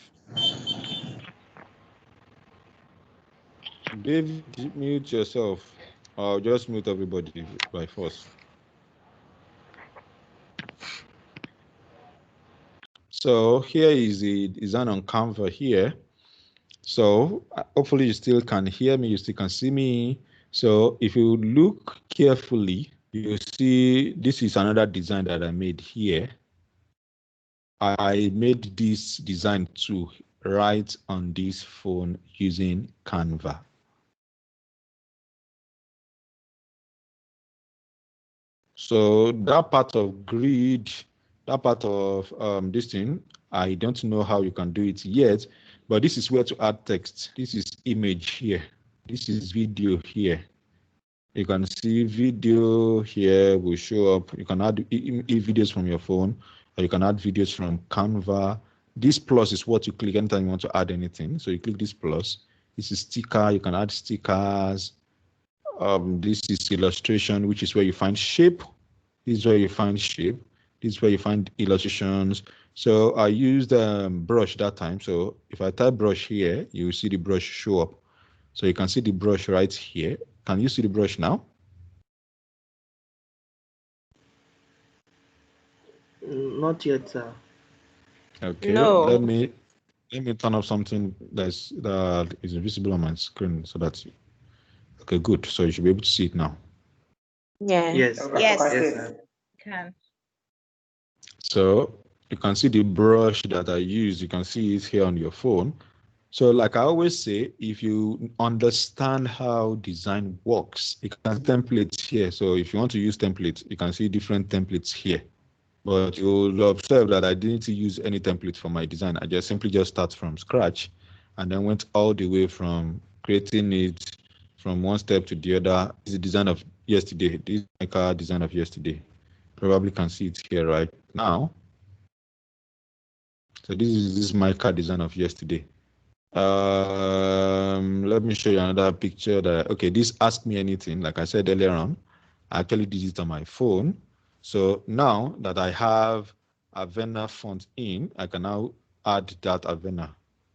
David, mute yourself. Or just mute everybody by force. So here is the design on Canva here. So hopefully you still can hear me, you still can see me. So if you look carefully, you see this is another design that I made here. I made this design too right on this phone using Canva. So that part of grid, that part of this thing, I don't know how you can do it yet, but this is where to add text. This is image here. This is video here. You can see video here will show up. You can add videos from your phone, or you can add videos from Canva. This plus is what you click anytime you want to add anything. So you click this plus. This is sticker. You can add stickers. This is illustration, which is where you find shape. This is where you find shape. This is where you find illustrations. So I used brush that time. So if I type brush here, you will see the brush show up. So you can see the brush right here. Can you see the brush now? Not yet, sir. Okay. No. Let me turn off something that is visible on my screen so that. Okay, good. So you should be able to see it now. Yeah. Yes. Yes. Yes, sir. Can. So you can see the brush that I use. You can see it here on your phone. So like I always say, if you understand how design works, you can see templates here. So if you want to use templates, you can see different templates here. But you'll observe that I didn't use any template for my design. I just simply start from scratch and then went all the way from creating it from one step to the other. This is the design of yesterday. This is my car design of yesterday. Probably can see it here right now. So this is my car design of yesterday. Let me show you another picture that, okay, this Ask Me Anything, like I said earlier on, I actually did it on my phone. So now that I have Avena font in, I can now add that Avena.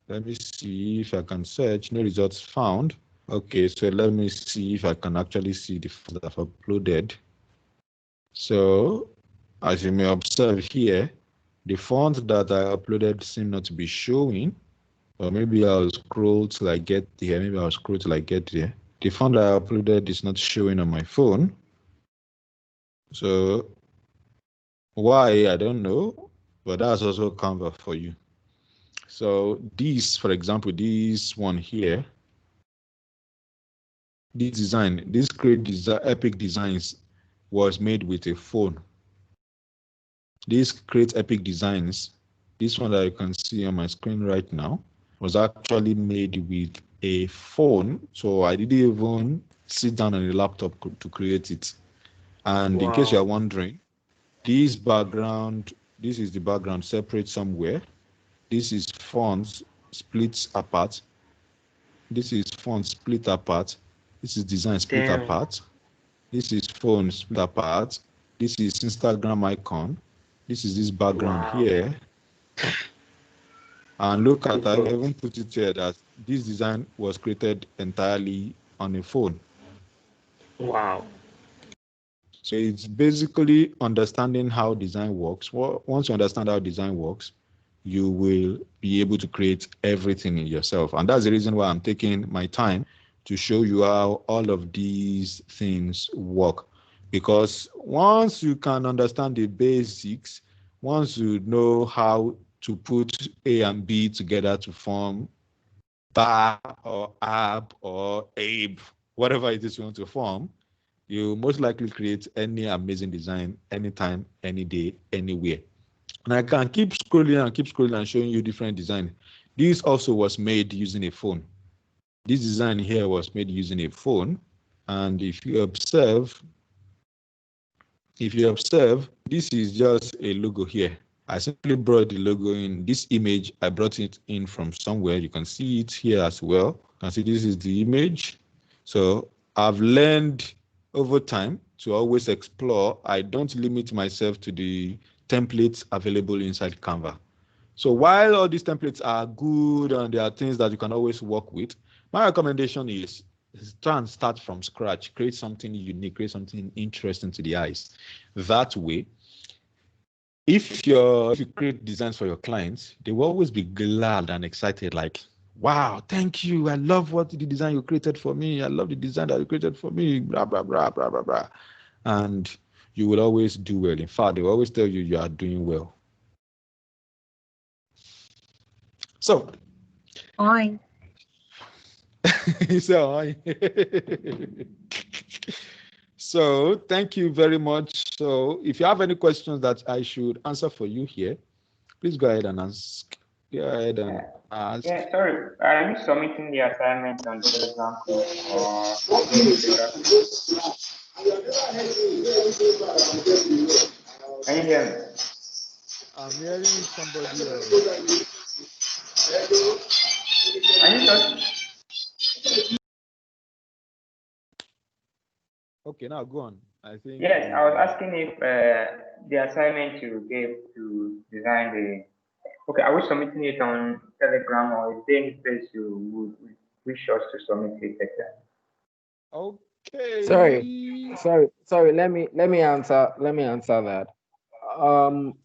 Let me see if I can search, no results found. Okay, so let me see if I can actually see the font that I've uploaded. So as you may observe here, the font that I uploaded seem not to be showing. Or maybe I'll scroll till I get there. Maybe I'll scroll till I get there. The font that I uploaded is not showing on my phone. So why, I don't know, but that's also Canva for you. So this, for example, this one here, this design, this great epic designs was made with a phone. These great epic designs, this one that you can see on my screen right now, was actually made with a phone. So I didn't even sit down on a laptop to create it. And in case you're wondering, this background, this is the background separate somewhere. This is fonts split apart. This is font split apart. This is design split apart. This is phone split apart. This is Instagram icon. This is this background here. And look at, I even put it here that this design was created entirely on a phone. Wow. So it's basically understanding how design works. Well, once you understand how design works, you will be able to create everything yourself. And that's the reason why I'm taking my time to show you how all of these things work. Because once you can understand the basics, once you know how to put A and B together to form bar or ab or abe, whatever it is you want to form, you most likely create any amazing design anytime, any day, anywhere. And I can keep scrolling and showing you different design. This also was made using a phone. This design here was made using a phone. And if you observe, this is just a logo here. I simply brought the logo in this image. I brought it in from somewhere. You can see it here as well. You can see this is the image. So I've learned over time to always explore. I don't limit myself to the templates available inside Canva. So while all these templates are good and there are things that you can always work with, my recommendation is try and start from scratch, create something unique, create something interesting to the eyes. That way, if you create designs for your clients, they will always be glad and excited, like, wow, thank you. I love what the design you created for me. I love the design that you created for me, blah, blah, blah, blah, blah, blah. And you will always do well. In fact, they will always tell you you are doing well. So, Hi. So thank you very much. So if you have any questions that I should answer for you here, please go ahead and ask. Go ahead and ask. Yeah, sorry. Are you submitting the assignment on Telegram group or doing the graphics? Can you hear me? I'm hearing somebody else. Can you just... Okay, now go on. I think. Yes, I was asking if the assignment you gave to design the... Okay, are we submitting it on Telegram or is there any place you would wish us to submit it at? Okay. Sorry. Let me answer that.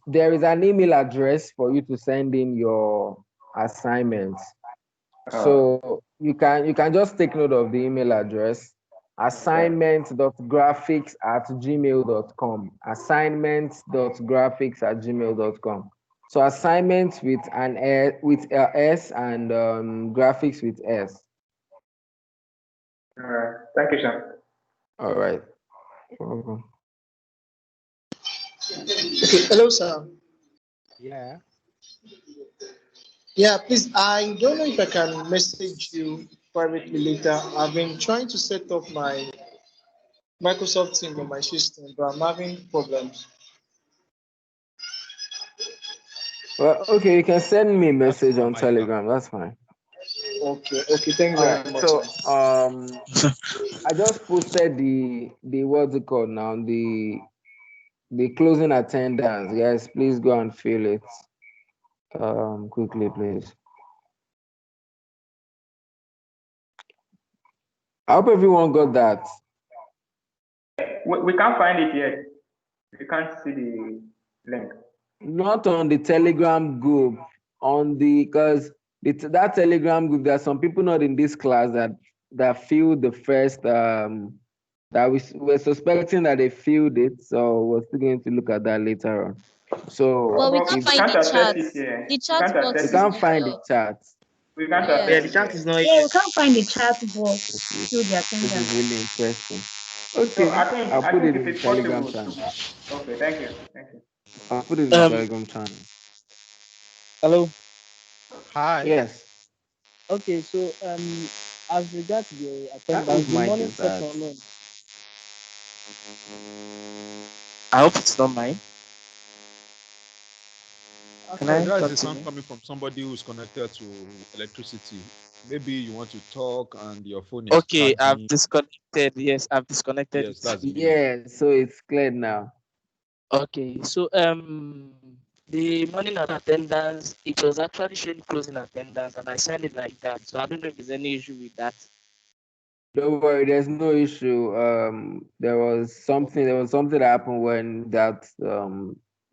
There is an email address for you to send in your assignments. So you can just take note of the email address: assignment.graphics@gmail.com. assignments.graphics@gmail.com. So assignments with an S and graphics with S. All right. Thank you, sir. All right. Okay, hello, sir. Yeah. Yeah, please, I don't know if I can message you privately later. I've been trying to set up my Microsoft Teams on my system, but I'm having problems. Well, okay, you can send me a message on Telegram. That's fine. Okay, thank you very much. So I just posted the what's it called now, the closing attendance. Guys, please go and fill it quickly, please. I hope everyone got that. We can't find it yet. We can't see the link. Not on the Telegram group, because that Telegram group, there are some people not in this class that filled the first that we're suspecting that they filled it, so we're still going to look at that later on. So well, we can't find the chat. The chat box. We can't find the chat. We can't Yeah, the chat is not Yeah, we can't find the chat box. Fill the attendance. This is really interesting. Okay, So I'll put it in the it's Telegram possible. channel. Okay, thank you. I'll put it in the Telegram channel. Hello. Hi. Yes. Okay, so as regards the attendance, the morning session alone. I hope it's not mine. Can I that's the sound coming from somebody who's connected to electricity. Maybe you want to talk and your phone is okay, charging. I've disconnected. Yes, I've disconnected. Yes, that's so it's clear now. Okay, so the morning attendance, it was actually showing closing attendance, and I signed it like that. So I don't know if there's any issue with that. Don't worry, there's no issue. There was something that happened when that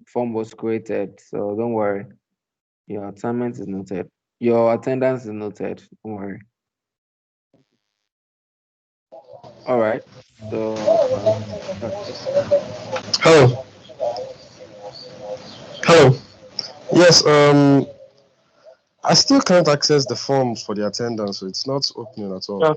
form was created. So don't worry. Your assignment is noted. Your attendance is noted. Don't worry. All right. So that's it. Hello. Hello. Yes. I still can't access the forms for the attendance, so it's not opening at all.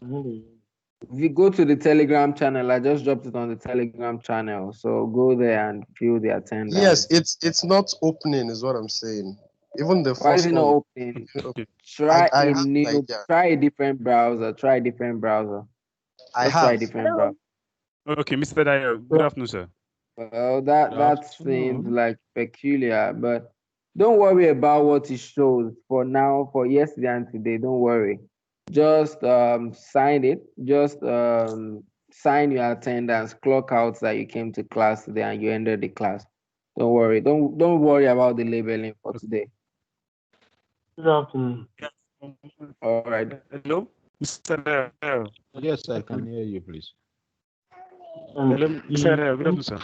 If you go to the Telegram channel, I just dropped it on the Telegram channel. So go there and fill the attendance. Yes, it's not opening, is what I'm saying. Even the Why is first it not one. opening? Try a different browser. Try a different browser. Try a different browser. Okay, Mr. Dyer, good afternoon, sir. Well, that seems like peculiar, but don't worry about what it shows for now, for yesterday and today. Don't worry. Just sign it. Just sign your attendance, clock out that you came to class today and you ended the class. Don't worry. Don't worry about the labeling for today. Good afternoon. All right. Hello, Mr. Dyer. Yes, I can hear you, please. Hello, Mr. Dyer, good afternoon, sir.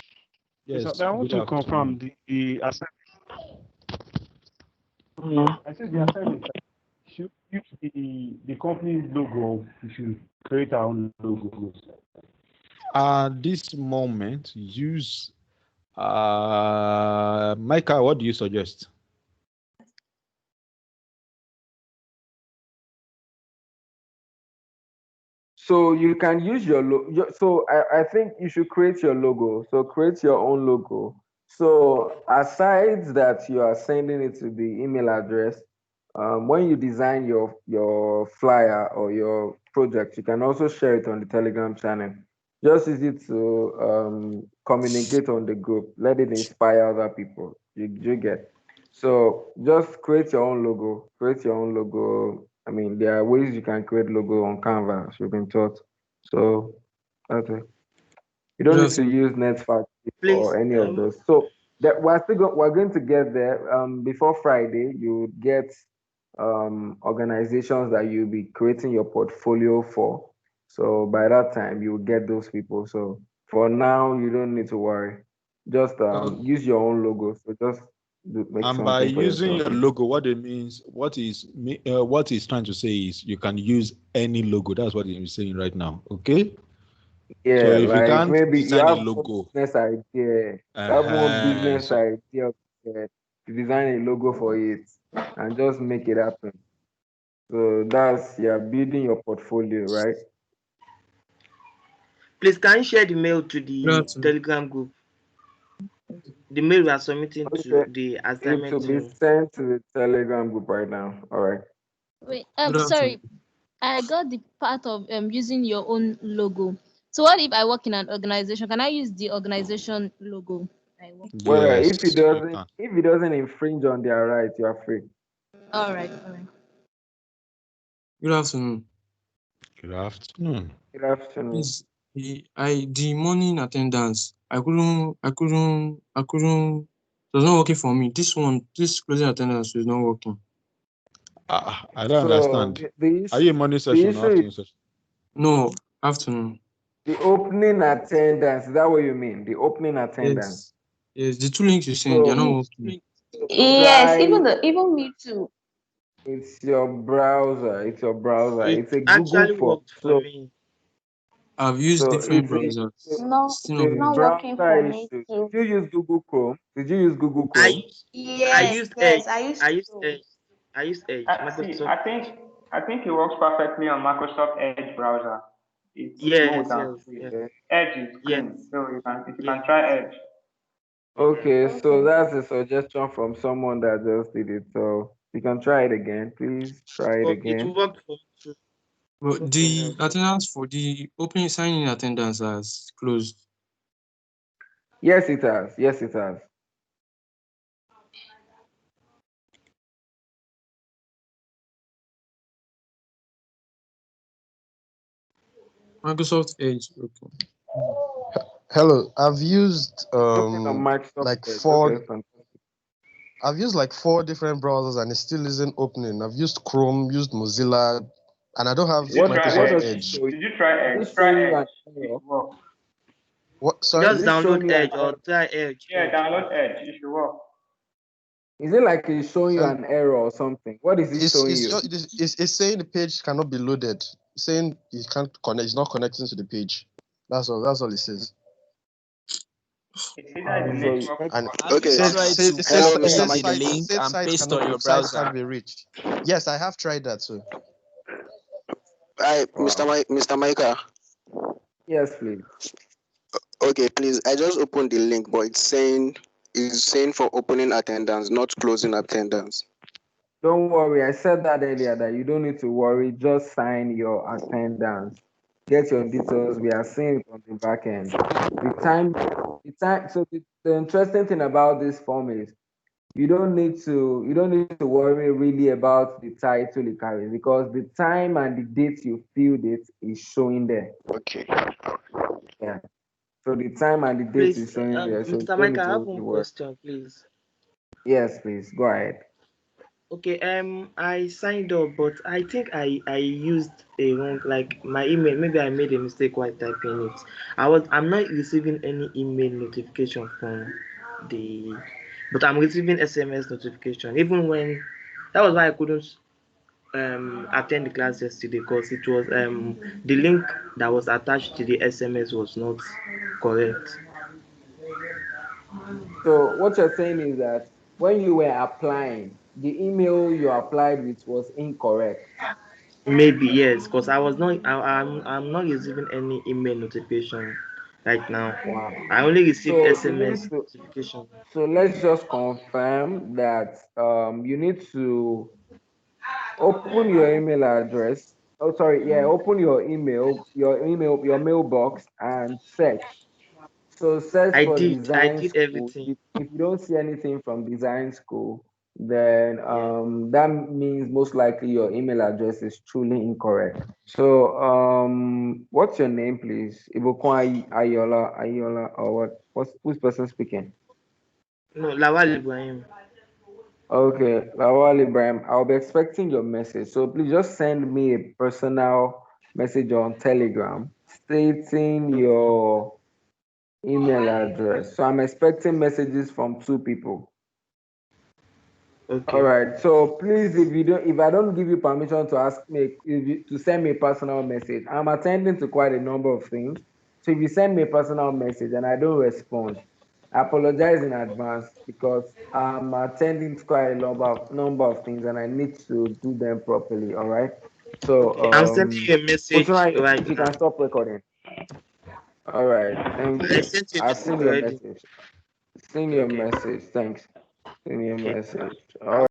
Yes, I want to confirm the assignment. I said the assignment should use the company's logo. We should create our own logo. At this moment, use Micah, what do you suggest? So you can use your logo. So I think you should create your logo. So create your own logo. So aside that you are sending it to the email address, when you design your flyer or your project, you can also share it on the Telegram channel. Just use it to communicate on the group. Let it inspire other people. You get. So just create your own logo. Create your own logo. I mean, there are ways you can create logo on Canva, as we've been taught. So that's it. You don't need to use Nerdzfactory or any of those. So that we're going to get there. Before Friday, you get organizations that you'll be creating your portfolio for. So by that time, you will get those people. So for now, you don't need to worry. Just use your own logo. So just make And something by for using yourself. your logo, what it means, what he's trying to say is you can use any logo. That's what he's saying right now. Okay. Yeah, so if like you can't maybe you design a have logo, one business idea, you have one business idea, to design a logo for it and just make it happen. So that's you're building your portfolio, right? Please, can you share the mail to the Telegram group? The mail we are submitting to the assignment. It will be sent to the Telegram group right now. All right. Wait, sorry. I got the part of using your own logo. So what if I work in an organization? Can I use the organization logo? Well, if it doesn't infringe on their rights, you are free. All right. Good afternoon. Good afternoon. Good afternoon. Please, the morning attendance, I couldn't. It was not working for me. This closing attendance is not working. I don't understand. Are you a morning session or afternoon session? No, afternoon. The opening attendance, is that what you mean? The opening attendance. Yes, the two links you sent, they're not working. Yes, even me too. It's your browser. It's a actually Google worked for me. I've used different browsers. It's not working for me too. Did you use Google Chrome? I used Edge. I used Edge. See, I think it works perfectly on Microsoft Edge browser. It's smooth and sweet. Edge is clean, so you can try Edge. Okay, so that's a suggestion from someone that just did it. So you can try it again. Please try it again. It worked for me too. But the attendance for the opening signing attendance has closed. Yes, it has. Microsoft Edge. Okay. Hello, I've used Open on Microsoft like Edge. four. Okay, fantastic. I've used like 4 different browsers and it still isn't opening. I've used Chrome, used Mozilla, and I don't have Microsoft Edge. Did you try Edge? Is it Try showing you Edge. an It error? should work. What? Sorry. Just Is it showing download you an Edge or error? try Edge. Yeah, Edge. download Edge. It should work. Is it like it's showing you an error or something? What is it showing It's you? just it's saying the page cannot be loaded. It's saying you can't connect. It's not connecting to the page. That's all. That's all it says. It's either the network. And Have you tried to copy the link and paste on your sites browser? can't be reached. Yes, I have tried that too. Hi, Mr. Micah. Yes, please. Okay, please. I just opened the link, but it's saying for opening attendance, not closing attendance. Don't worry. I said that earlier that you don't need to worry. Just sign your attendance. Get your details. We are seeing it on the back end. The time. So the interesting thing about this form is you don't need to worry really about the title it carries because the time and the date you filled it is showing there. Okay. Yeah. So the time and the date Please, is showing there. So Mr. don't Mike, need I to have one worry. question, please. Yes, please. Go ahead. Okay, I signed up, but I think I used a wrong, like my email. Maybe I made a mistake while typing it. I'm not receiving any email notification from the, but I'm receiving SMS notification. Even when that was why I couldn't attend the class yesterday because it was the link that was attached to the SMS was not correct. So what you're saying is that when you were applying, the email you applied with was incorrect. Maybe yes, because I'm not receiving any email notification right now. Wow. I only received So you need SMS to. notification. So let's just confirm that you need to open your email address. Oh, sorry. Yeah, open your email, your mailbox, and search. So search I for did. I design did school. everything. If you don't see anything from design school, then Yeah. that means most likely your email address is truly incorrect. So what's your name, please? Ibukun Ayola, or what? Who's person speaking? No, Lawal Ibrahim. Okay, Lawal Ibrahim, I'll be expecting your message. So please just send me a personal message on Telegram stating your email address. So I'm expecting messages from 2 people. Okay. All right. So please, if I don't give you permission to ask me to send me a personal message, I'm attending to quite a number of things. So if you send me a personal message and I don't respond, I apologize in advance because I'm attending to quite a number of things and I need to do them properly. All right. So Okay. I'm sending you a message right you now. can stop recording. All right. Thank I you. sent you a I've message seen your already. message. Send your Okay. message. Thanks. Send your Okay. message. All right.